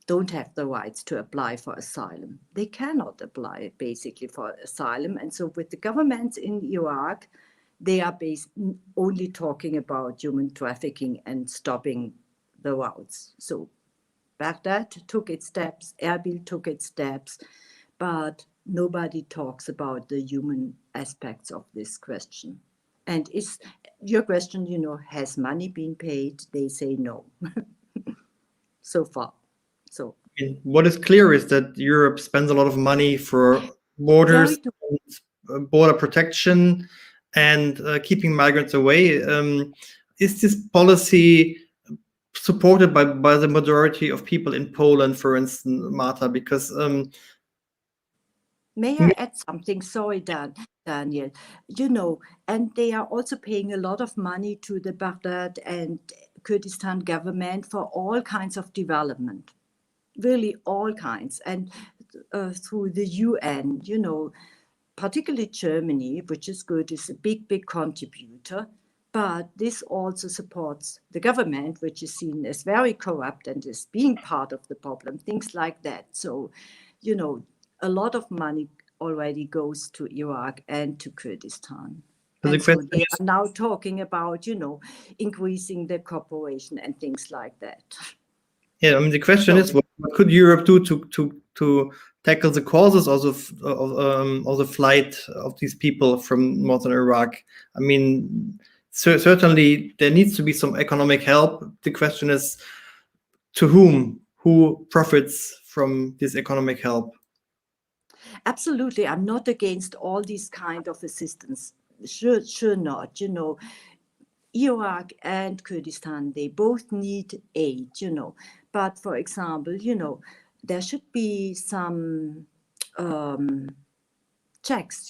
don't have the rights to apply for asylum. They cannot apply basically for asylum. And so with the governments in Iraq, they are only talking about human trafficking and stopping the routes. So Baghdad took its steps, Erbil took its steps, but nobody talks about the human aspects of this question. And is your question, you know, has money been paid? They say no, so far. So what is clear is that Europe spends a lot of money for borders, border protection, and keeping migrants away. Is this policy supported by the majority of people in Poland, for instance, Marta? Because may I add something? Sorry, Daniel. You know, and they are also paying a lot of money to the Baghdad and Kurdistan government for all kinds of development, really all kinds, and through the UN, you know, particularly Germany, which is good, is a big, big contributor. But this also supports the government, which is seen as very corrupt and is being part of the problem, things like that. So, you know, a lot of money already goes to Iraq and to Kurdistan. And so they are now talking about, you know, increasing the cooperation and things like that. Yeah, I mean, the question is, what could Europe do to tackle the causes of the flight of these people from northern Iraq? I mean, certainly there needs to be some economic help. The question is, to whom? Who profits from this economic help? Absolutely, I'm not against all these kind of assistance. Sure not. You know, Iraq and Kurdistan, they both need aid, But for example, there should be some checks,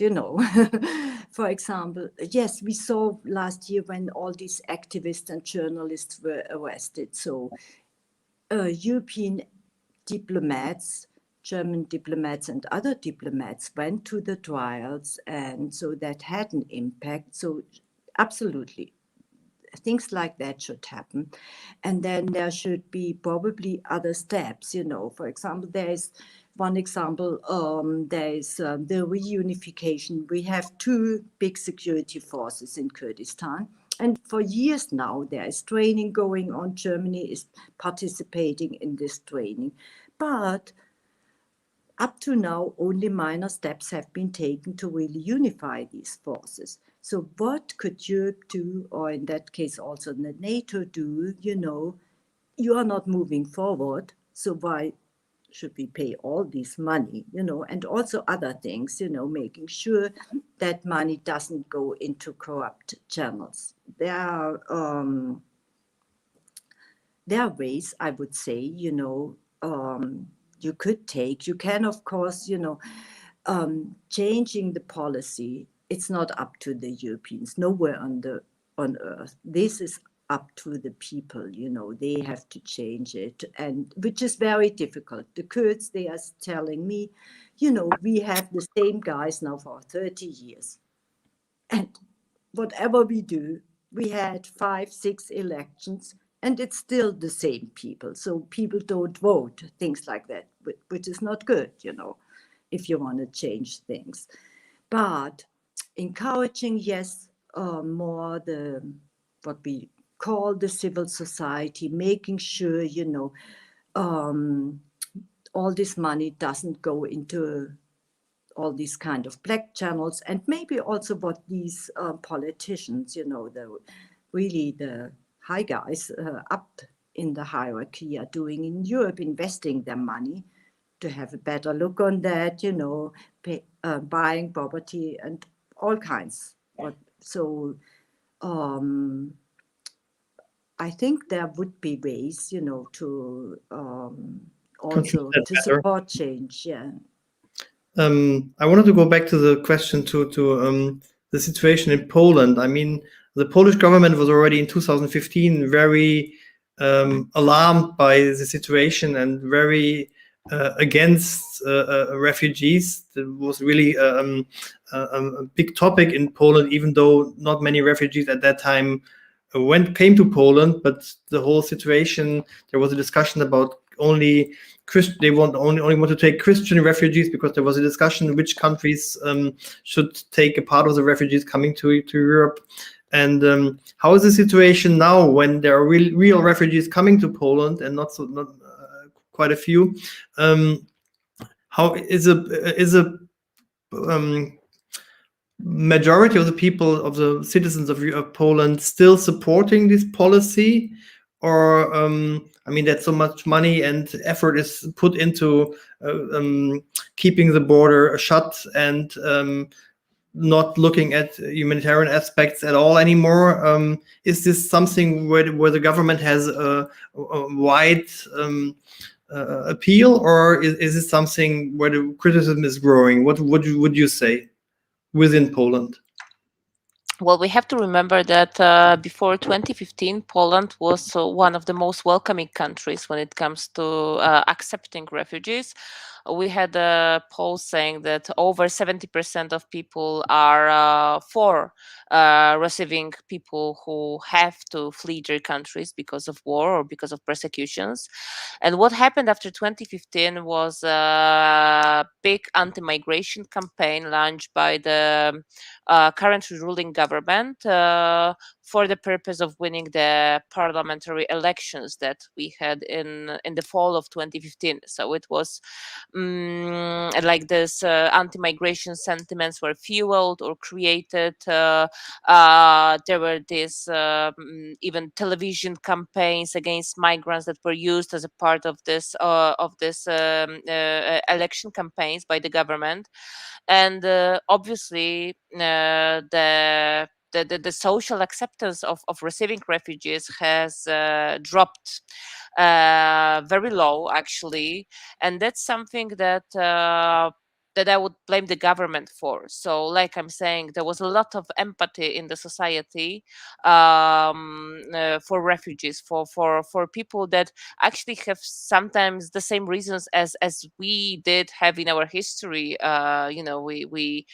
For example, yes, we saw last year when all these activists and journalists were arrested. So European diplomats, German diplomats and other diplomats went to the trials, and so that had an impact. So absolutely, things like that should happen. And then there should be probably other steps, For example, there is one example, there is the reunification. We have two big security forces in Kurdistan. And for years now, there is training going on. Germany is participating in this training. But up to now, only minor steps have been taken to really unify these forces. So what could Europe do, or in that case also the NATO do? You are not moving forward, so why should we pay all this money, and also other things, making sure that money doesn't go into corrupt channels. There are ways, I would say, you could take. You can, of course, changing the policy. It's not up to the Europeans, nowhere on earth. This is up to the people, they have to change it, and which is very difficult. The Kurds, they are telling me, we have the same guys now for 30 years. And whatever we do, we had 5, 6 elections, and it's still the same people. So people don't vote, things like that, which is not good, if you want to change things. But encouraging, yes, more what we call the civil society, making sure, all this money doesn't go into all these kind of black channels, and maybe also what these politicians, the high guys up in the hierarchy are doing in Europe, investing their money to have a better look on that, buying property and all kinds. So I think there would be ways, to also to support change. Yeah. I wanted to go back to the question to the situation in Poland. I mean, the Polish government was already in 2015 very alarmed by the situation and very against refugees. It was really a big topic in Poland, even though not many refugees at that time came to Poland. But the whole situation, there was a discussion about only they only want to take Christian refugees, because there was a discussion which countries should take a part of the refugees coming to Europe. And how is the situation now when there are real refugees coming to Poland and not quite a few? How is a majority of the people, of the citizens of Poland, still supporting this policy? Or I mean, that so much money and effort is put into keeping the border shut and not looking at humanitarian aspects at all anymore. Is this something where the government has a wide appeal, or is it something where the criticism is growing? What would you say within Poland? Well, we have to remember that before 2015, Poland was one of the most welcoming countries when it comes to accepting refugees. We had a poll saying that over 70% of people are for receiving people who have to flee their countries because of war or because of persecutions. And what happened after 2015 was a big anti-migration campaign launched by the currently ruling government for the purpose of winning the parliamentary elections that we had in the fall of 2015. So it was like this anti-migration sentiments were fueled or created. There were these even television campaigns against migrants that were used as a part of this election campaigns by the government. And obviously the the social acceptance of receiving refugees has dropped very low, actually, and that's something that I would blame the government for. So, like I'm saying, there was a lot of empathy in the society for refugees, for people that actually have sometimes the same reasons as we did have in our history. We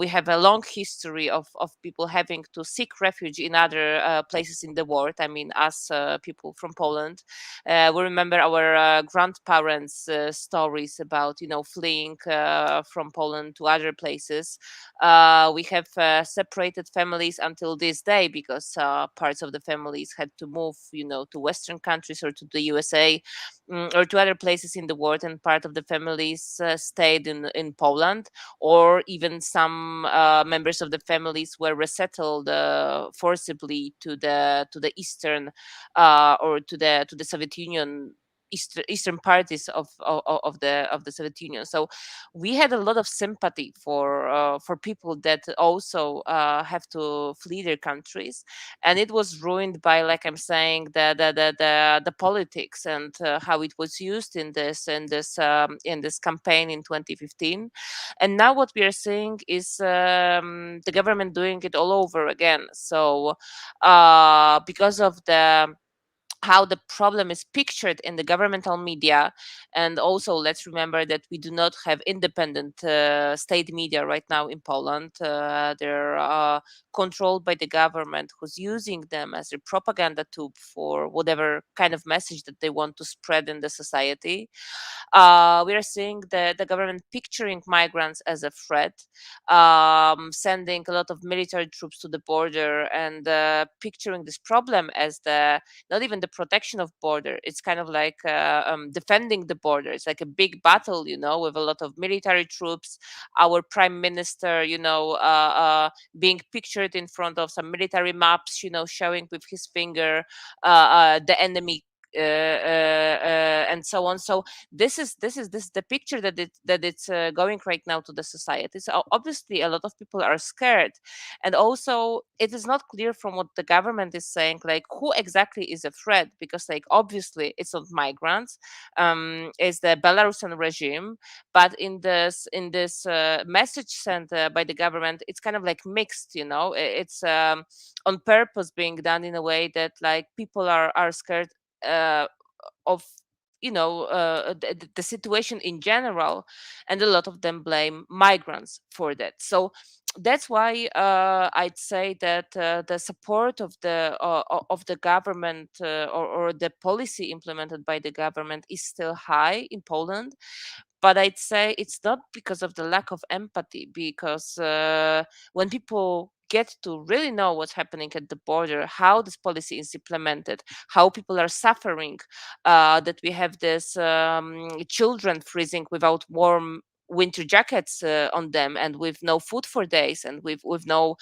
have a long history of people having to seek refuge in other places in the world. I mean, us people from Poland, we remember our grandparents' stories about fleeing from Poland to other places. We have separated families until this day because parts of the families had to move, to Western countries or to the USA, or to other places in the world, and part of the families stayed in Poland, or even some members of the families were resettled forcibly to the eastern or to the Soviet Union, eastern parties of the Soviet Union. So we had a lot of sympathy for people that also have to flee their countries, and it was ruined by, like I'm saying, the politics and how it was used in this campaign in 2015. And now what we are seeing is the government doing it all over again. So because of the how the problem is pictured in the governmental media. And also, let's remember that we do not have independent state media right now in Poland. They're controlled by the government, who's using them as a propaganda tool for whatever kind of message that they want to spread in the society. We are seeing the government picturing migrants as a threat, sending a lot of military troops to the border, and picturing this problem as the not even the protection of border. It's kind of like defending the border. It's like a big battle, with a lot of military troops. Our prime minister, being pictured in front of some military maps, showing with his finger the enemy. And so on. So this is the picture that it's going right now to the society. So obviously a lot of people are scared, and also it is not clear from what the government is saying, like who exactly is a threat, because like obviously it's not migrants, it's the Belarusian regime. But in this message sent by the government, it's kind of like mixed. It's on purpose being done in a way that like people are scared uh, of the situation in general, and a lot of them blame migrants for that. So that's why I'd say that the support of the government, or the policy implemented by the government, is still high in Poland. But I'd say it's not because of the lack of empathy, because when people get to really know what's happening at the border, how this policy is implemented, how people are suffering, that we have this children freezing without warm winter jackets on them, and with no food for days, and with no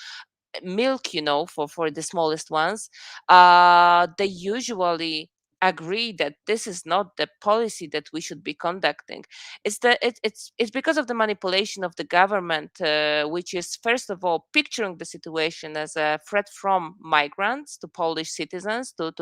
milk, for the smallest ones, they usually agree that this is not the policy that we should be conducting. It's because of the manipulation of the government, which is first of all picturing the situation as a threat from migrants to Polish citizens, to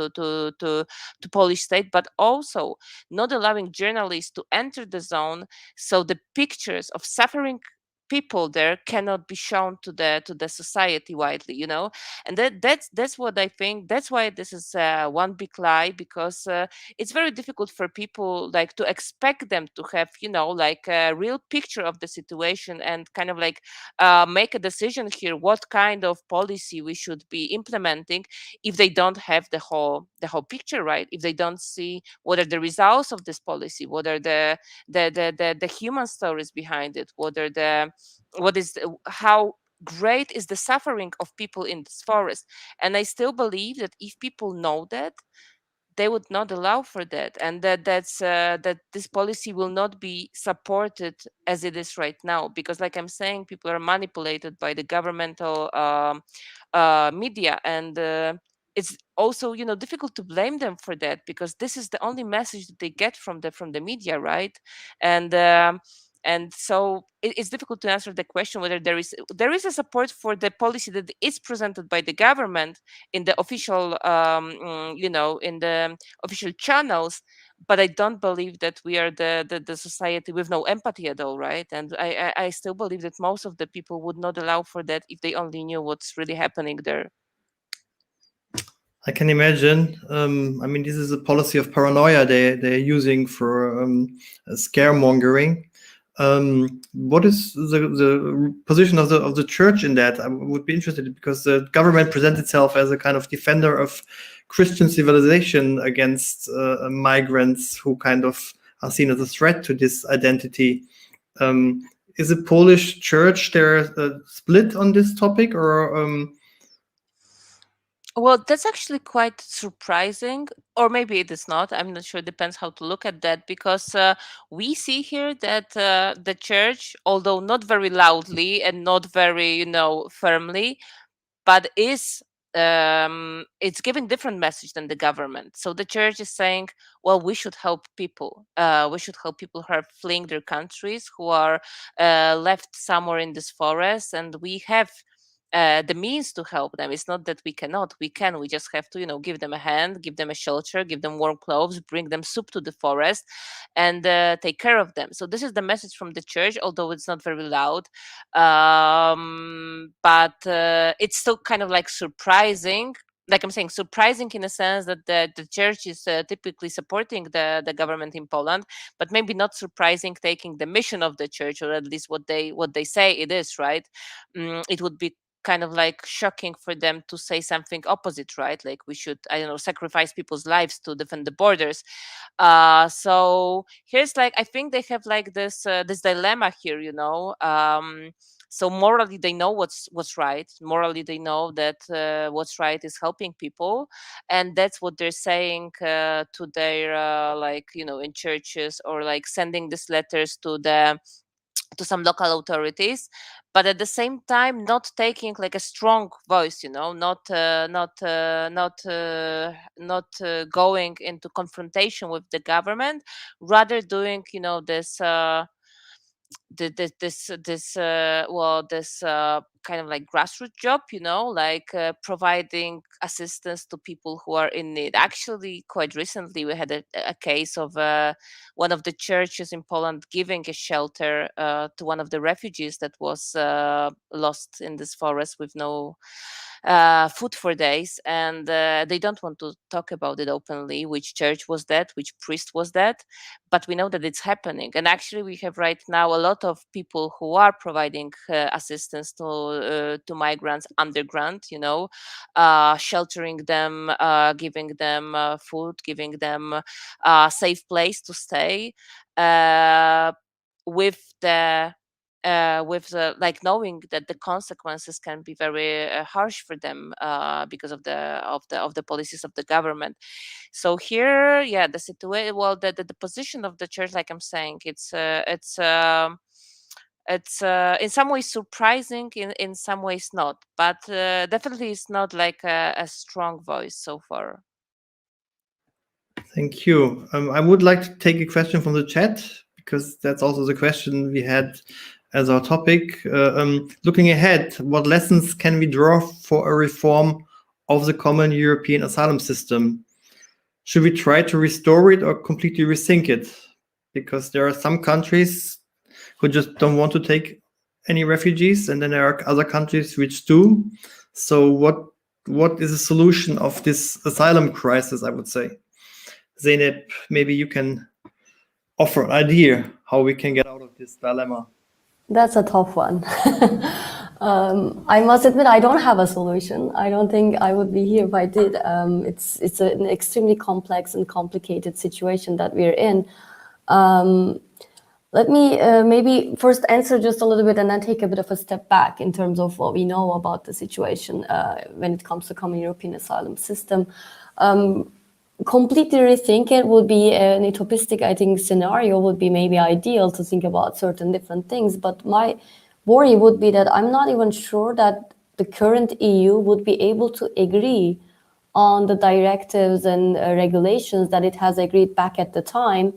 Polish state, but also not allowing journalists to enter the zone, so the pictures of suffering people there cannot be shown to the society widely. And that's what I think. That's why this is one big lie, because it's very difficult for people like to expect them to have like a real picture of the situation, and kind of like make a decision here what kind of policy we should be implementing, if they don't have the whole picture, right? If they don't see what are the results of this policy, what are the human stories behind it, how great is the suffering of people in this forest. And I still believe that if people know that, they would not allow for that, and that this policy will not be supported as it is right now, because like I'm saying, people are manipulated by the governmental media. And it's also difficult to blame them for that, because this is the only message that they get from the media, right? And And so it's difficult to answer the question whether there is a support for the policy that is presented by the government in the official, in the official channels. But I don't believe that we are the society with no empathy at all, right? And I still believe that most of the people would not allow for that if they only knew what's really happening there. I can imagine. I mean, this is a policy of paranoia they're using for scaremongering. What is the position of the church in that? I would be interested, because the government presents itself as a kind of defender of Christian civilization against migrants who kind of are seen as a threat to this identity. Is the Polish church there split on this topic, or? Well, that's actually quite surprising, or maybe it is not. I'm not sure. Depends how to look at that, because we see here that the church, although not very loudly and not very, firmly, but it's giving different message than the government. So the church is saying, well, we should help people. We should help people who are fleeing their countries, who are left somewhere in this forest, and we have the means to help them. It's not that we cannot. We can. We just have to, give them a hand, give them a shelter, give them warm clothes, bring them soup to the forest, and take care of them. So this is the message from the church, although it's not very loud. But it's still kind of like surprising. Like I'm saying, surprising in a sense that the church is typically supporting the government in Poland, but maybe not surprising taking the mission of the church, or at least what they say it is, right? It would be kind of like shocking for them to say something opposite, right? Like we should, I don't know, sacrifice people's lives to defend the borders. So here's like, I think they have like this dilemma here, so morally they know what's right. Morally they know that what's right is helping people, and that's what they're saying to their in churches, or like sending these letters to some local authorities, but at the same time not taking like a strong voice, not going into confrontation with the government, rather doing this kind of like grassroots job, like providing assistance to people who are in need. Actually, quite recently we had a case of one of the churches in Poland giving a shelter to one of the refugees that was lost in this forest with no food for days, and they don't want to talk about it openly, which church was that, which priest was that, but we know that it's happening. And actually we have right now a lot of people who are providing assistance to migrants underground, sheltering them, giving them food, giving them a safe place to stay, with the like knowing that the consequences can be very harsh for them because of the policies of the government. So here, yeah, the situation, well, the position of the church, like I'm saying, it's in some ways surprising, in some ways not, but definitely it's not like a strong voice so far. Thank you. I would like to take a question from the chat, because that's also the question we had as our topic. Looking ahead, what lessons can we draw for a reform of the common European asylum system? Should we try to restore it or completely rethink it? Because there are some countries who just don't want to take any refugees, and then there are other countries which do. So what is the solution of this asylum crisis, I would say? Zeynep, maybe you can offer an idea how we can get out of this dilemma. That's a tough one. I must admit, I don't have a solution. I don't think I would be here if I did. It's an extremely complex and complicated situation that we're in. Let me maybe first answer just a little bit and then take a bit of a step back in terms of what we know about the situation when it comes to common European asylum system. Completely rethink it would be an utopistic, I think, scenario would be maybe ideal to think about certain different things. But my worry would be that I'm not even sure that the current EU would be able to agree on the directives and regulations that it has agreed back at the time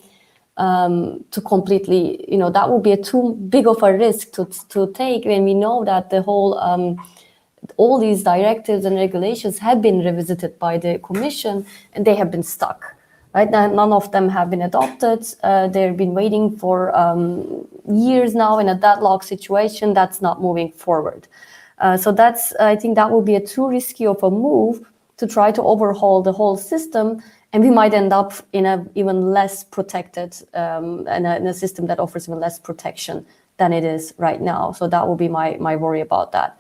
to completely, that would be too big of a risk to take when we know that the whole all these directives and regulations have been revisited by the Commission and they have been stuck. Right now, none of them have been adopted. They've been waiting for years now in a deadlock situation that's not moving forward. So I think that would be too risky of a move to try to overhaul the whole system, and we might end up in a even less protected, in a system that offers even less protection than it is right now. So that would be my worry about that.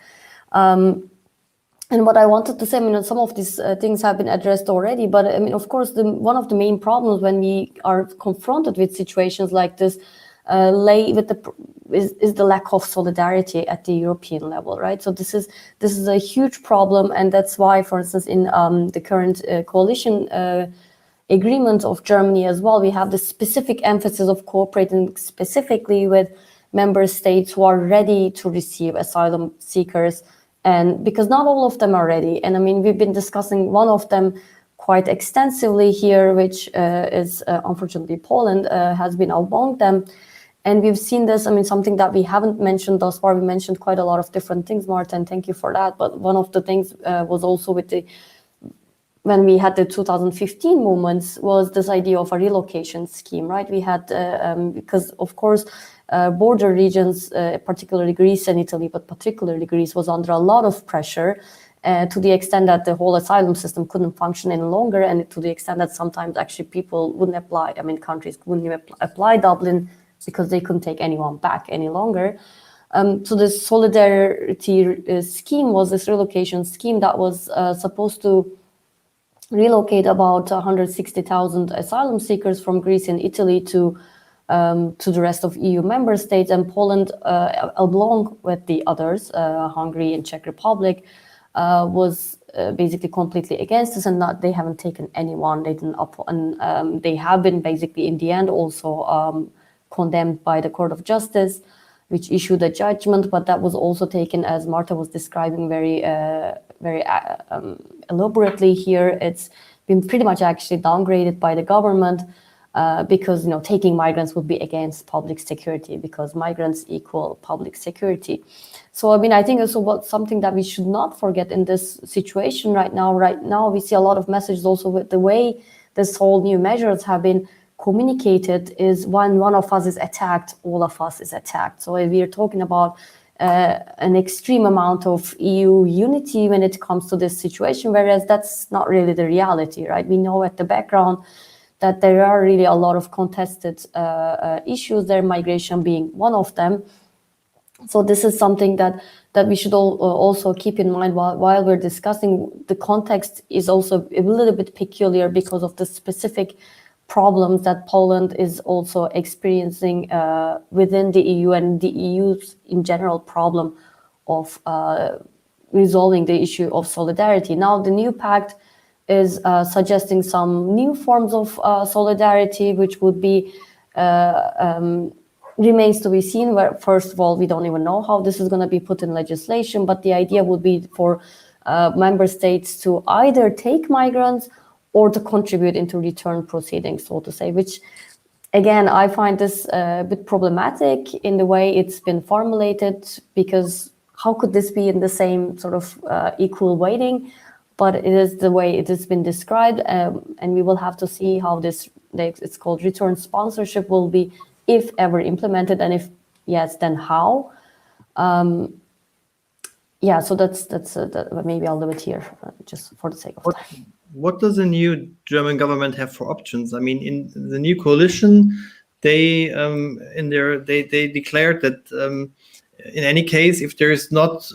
And what I wanted to say, some of these things have been addressed already, but of course, one of the main problems when we are confronted with situations like this is the lack of solidarity at the European level, right? So this is a huge problem, and that's why, for instance, in the current coalition agreement of Germany as well, we have the specific emphasis of cooperating specifically with member states who are ready to receive asylum seekers. And because not all of them are ready. And we've been discussing one of them quite extensively here, which is unfortunately Poland has been among them. And we've seen this, something that we haven't mentioned thus far. We mentioned quite a lot of different things, Marta, and thank you for that. But one of the things was also when we had the 2015 movements, was this idea of a relocation scheme, right? We had, because of course, border regions, particularly Greece and Italy, but particularly Greece, was under a lot of pressure to the extent that the whole asylum system couldn't function any longer, and to the extent that sometimes actually people wouldn't apply, countries wouldn't even apply Dublin because they couldn't take anyone back any longer. So this solidarity scheme was this relocation scheme that was supposed to relocate about 160,000 asylum seekers from Greece and Italy to the rest of EU member states, and Poland, along with the others, Hungary and Czech Republic, was basically completely against this, and they haven't taken anyone. They didn't, and they have been basically in the end also condemned by the Court of Justice, which issued a judgment, but that was also taken, as Marta was describing very elaborately here. It's been pretty much actually downgraded by the government. Because taking migrants would be against public security, because migrants equal public security. So I think also something that we should not forget in this situation right now. Right now we see a lot of messages also with the way this whole new measures have been communicated is when one of us is attacked, all of us is attacked. So we are talking about an extreme amount of EU unity when it comes to this situation, whereas that's not really the reality, right? We know at the background that there are really a lot of contested issues there, migration being one of them. So this is something that we should also keep in mind while we're discussing. The context is also a little bit peculiar because of the specific problems that Poland is also experiencing within the EU, and the EU's in general problem of resolving the issue of solidarity. Now the new pact is suggesting some new forms of solidarity, which would be, remains to be seen, where first of all, we don't even know how this is going to be put in legislation, but the idea would be for member states to either take migrants or to contribute into return proceedings, so to say, which again, I find this a bit problematic in the way it's been formulated, because how could this be in the same sort of equal weighting? But it is the way it has been described, and we will have to see how it's called return sponsorship will be, if ever implemented, and if yes, then how. Yeah, so that's maybe I'll leave it here just for the sake of time. What does the new German government have for options? In the new coalition, they declared that in any case, if there is not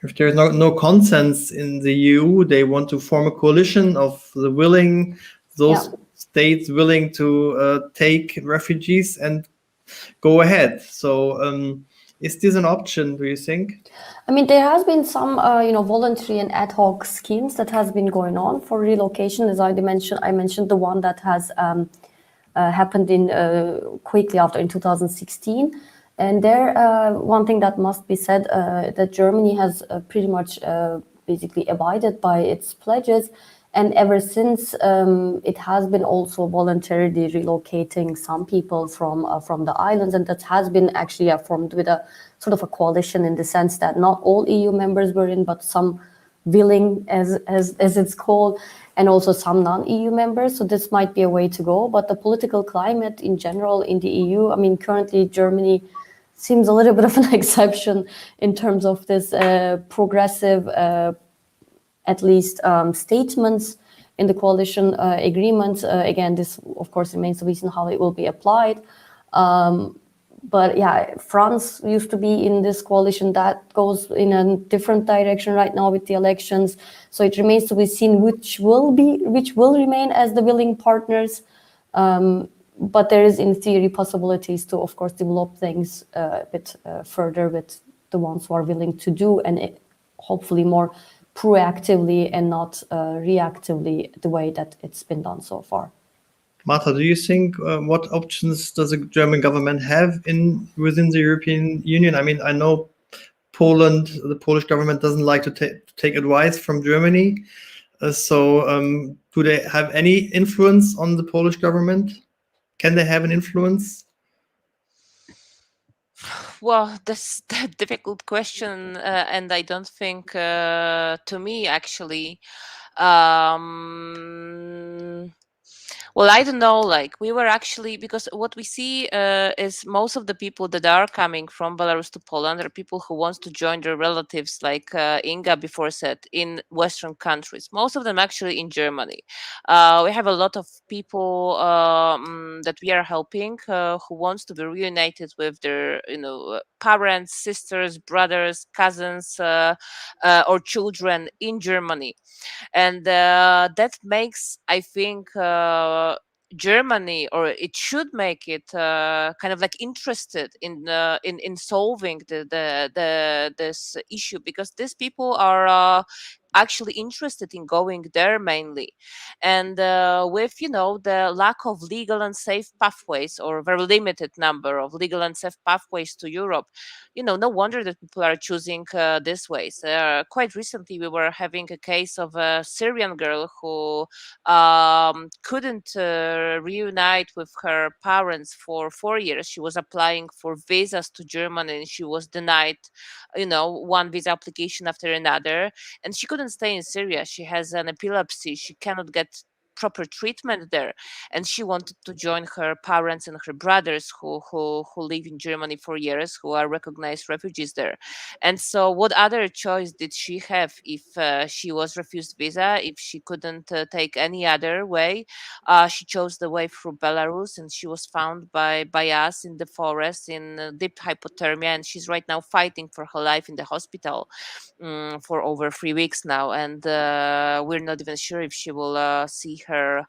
if there is no consensus in the EU, they want to form a coalition of those states willing to take refugees and go ahead. So is this an option, do you think? There has been some, voluntary and ad hoc schemes that has been going on for relocation. As I mentioned the one that has happened quickly after in 2016. And there, one thing that must be said, that Germany has pretty much basically abided by its pledges, And ever since, it has been also voluntarily relocating some people from the islands, and that has been actually formed with a sort of a coalition, in the sense that not all EU members were in, but some willing, as it's called, and also some non-EU members. So this might be a way to go. But the political climate in general in the EU, I mean, currently Germany seems a little bit of an exception in terms of this progressive, at least statements in the coalition agreement. Again, this of course remains to be seen how it will be applied. But yeah, France used to be in this coalition that goes in a different direction right now with the elections. So it remains to be seen which will remain as the willing partners. But there is, in theory, possibilities to, of course, develop things a bit further with the ones who are willing to do, and hopefully more proactively and not reactively, the way that it's been done so far. Marta, do you think what options does the German government have within the European Union? I mean, I know Poland, the Polish government doesn't like to take advice from Germany. So do they have any influence on the Polish government? Can they have an influence? Well, that's a difficult question, and I don't think, to me, actually, well, I don't know, like we were actually, because what we see is most of the people that are coming from Belarus to Poland are people who want to join their relatives, like Inga before said, in Western countries. Most of them actually in Germany. We have a lot of people that we are helping who wants to be reunited with their, parents, sisters, brothers, cousins, or children in Germany. And that makes, I think, Germany, or it should make it kind of like interested in solving this issue, because these people are actually interested in going there mainly. And with the lack of legal and safe pathways, or very limited number of legal and safe pathways to Europe, no wonder that people are choosing these ways. Quite recently we were having a case of a Syrian girl who couldn't reunite with her parents for 4 years. She was applying for visas to Germany, and she was denied one visa application after another, and she couldn't stay in Syria. She has an epilepsy. She cannot get proper treatment there, and she wanted to join her parents and her brothers who live in Germany for years, who are recognized refugees there. And so what other choice did she have if she was refused visa, if she couldn't take any other way? She chose the way through Belarus, and she was found by us in the forest in deep hypothermia, and she's right now fighting for her life in the hospital for over 3 weeks now, and we're not even sure if she will see her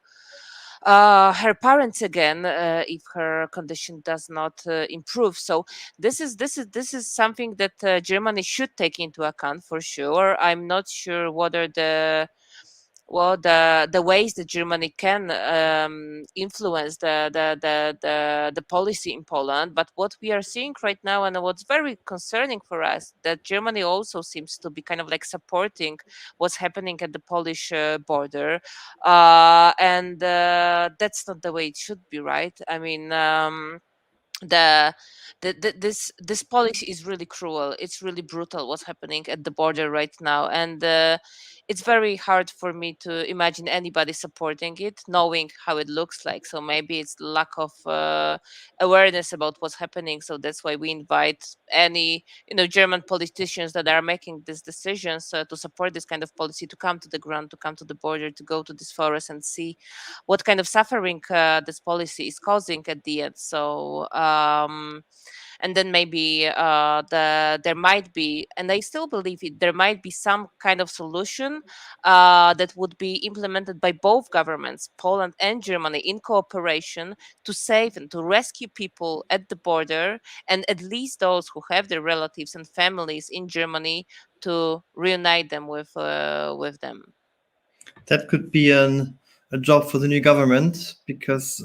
parents again if her condition does not improve. So this is something that Germany should take into account for sure. I'm not sure whether the ways that Germany can influence the policy in Poland. But what we are seeing right now, and what's very concerning for us, that Germany also seems to be kind of like supporting what's happening at the Polish border, and that's not the way it should be, right? I mean, this policy is really cruel. It's really brutal what's happening at the border right now, and it's very hard for me to imagine anybody supporting it, knowing how it looks like. So maybe it's lack of awareness about what's happening. So that's why we invite any German politicians that are making these decisions to support this kind of policy to come to the ground, to come to the border, to go to this forest and see what kind of suffering this policy is causing at the end. So and then maybe there might be, and I still believe it, there might be some kind of solution that would be implemented by both governments, Poland and Germany, in cooperation, to save and to rescue people at the border, and at least those who have their relatives and families in Germany, to reunite them with them. That could be a job for the new government, because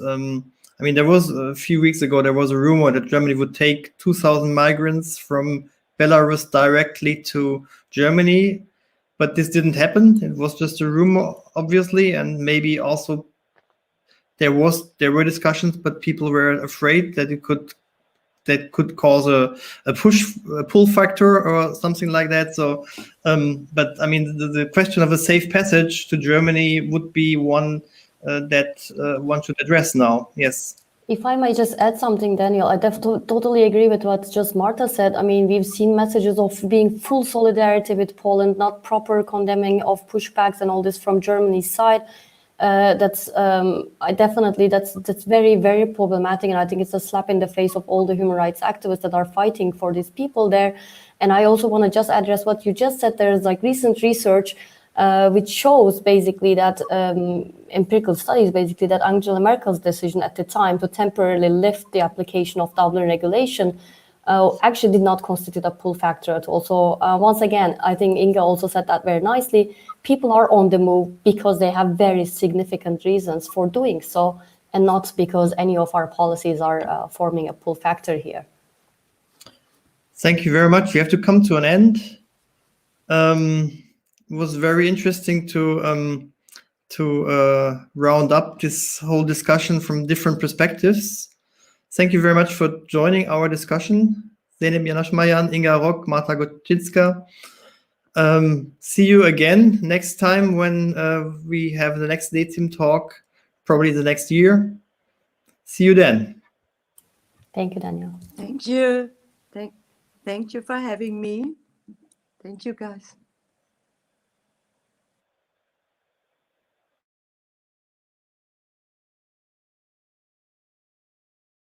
I mean, there was a few weeks ago, there was a rumor that Germany would take 2,000 migrants from Belarus directly to Germany. but this didn't happen. It was just a rumor, obviously, and maybe also there were discussions, but people were afraid that that could cause a pull factor or something like that. So, but I mean, the question of a safe passage to Germany would be one that one should address now. Yes. If I might just add something, Daniel, I totally agree with what just Marta said. I mean, we've seen messages of being full solidarity with Poland, not proper condemning of pushbacks and all this from Germany's side. That's very, very problematic, and I think it's a slap in the face of all the human rights activists that are fighting for these people there. And I also want to just address what you just said. There's like recent research which shows basically that empirical studies basically that Angela Merkel's decision at the time to temporarily lift the application of Dublin regulation actually did not constitute a pull factor at all. So once again, I think Inga also said that very nicely. People are on the move because they have very significant reasons for doing so, and not because any of our policies are forming a pull factor here. Thank you very much. We have to come to an end. It was very interesting to round up this whole discussion from different perspectives. Thank you very much for joining our discussion. Zeynep Yanaşmayan, Inga Rock, Marta Goczycka. See you again next time when we have the next DeZIM talk, probably the next year. See you then. Thank you, Daniel. Thank you. Thank you for having me. Thank you, guys.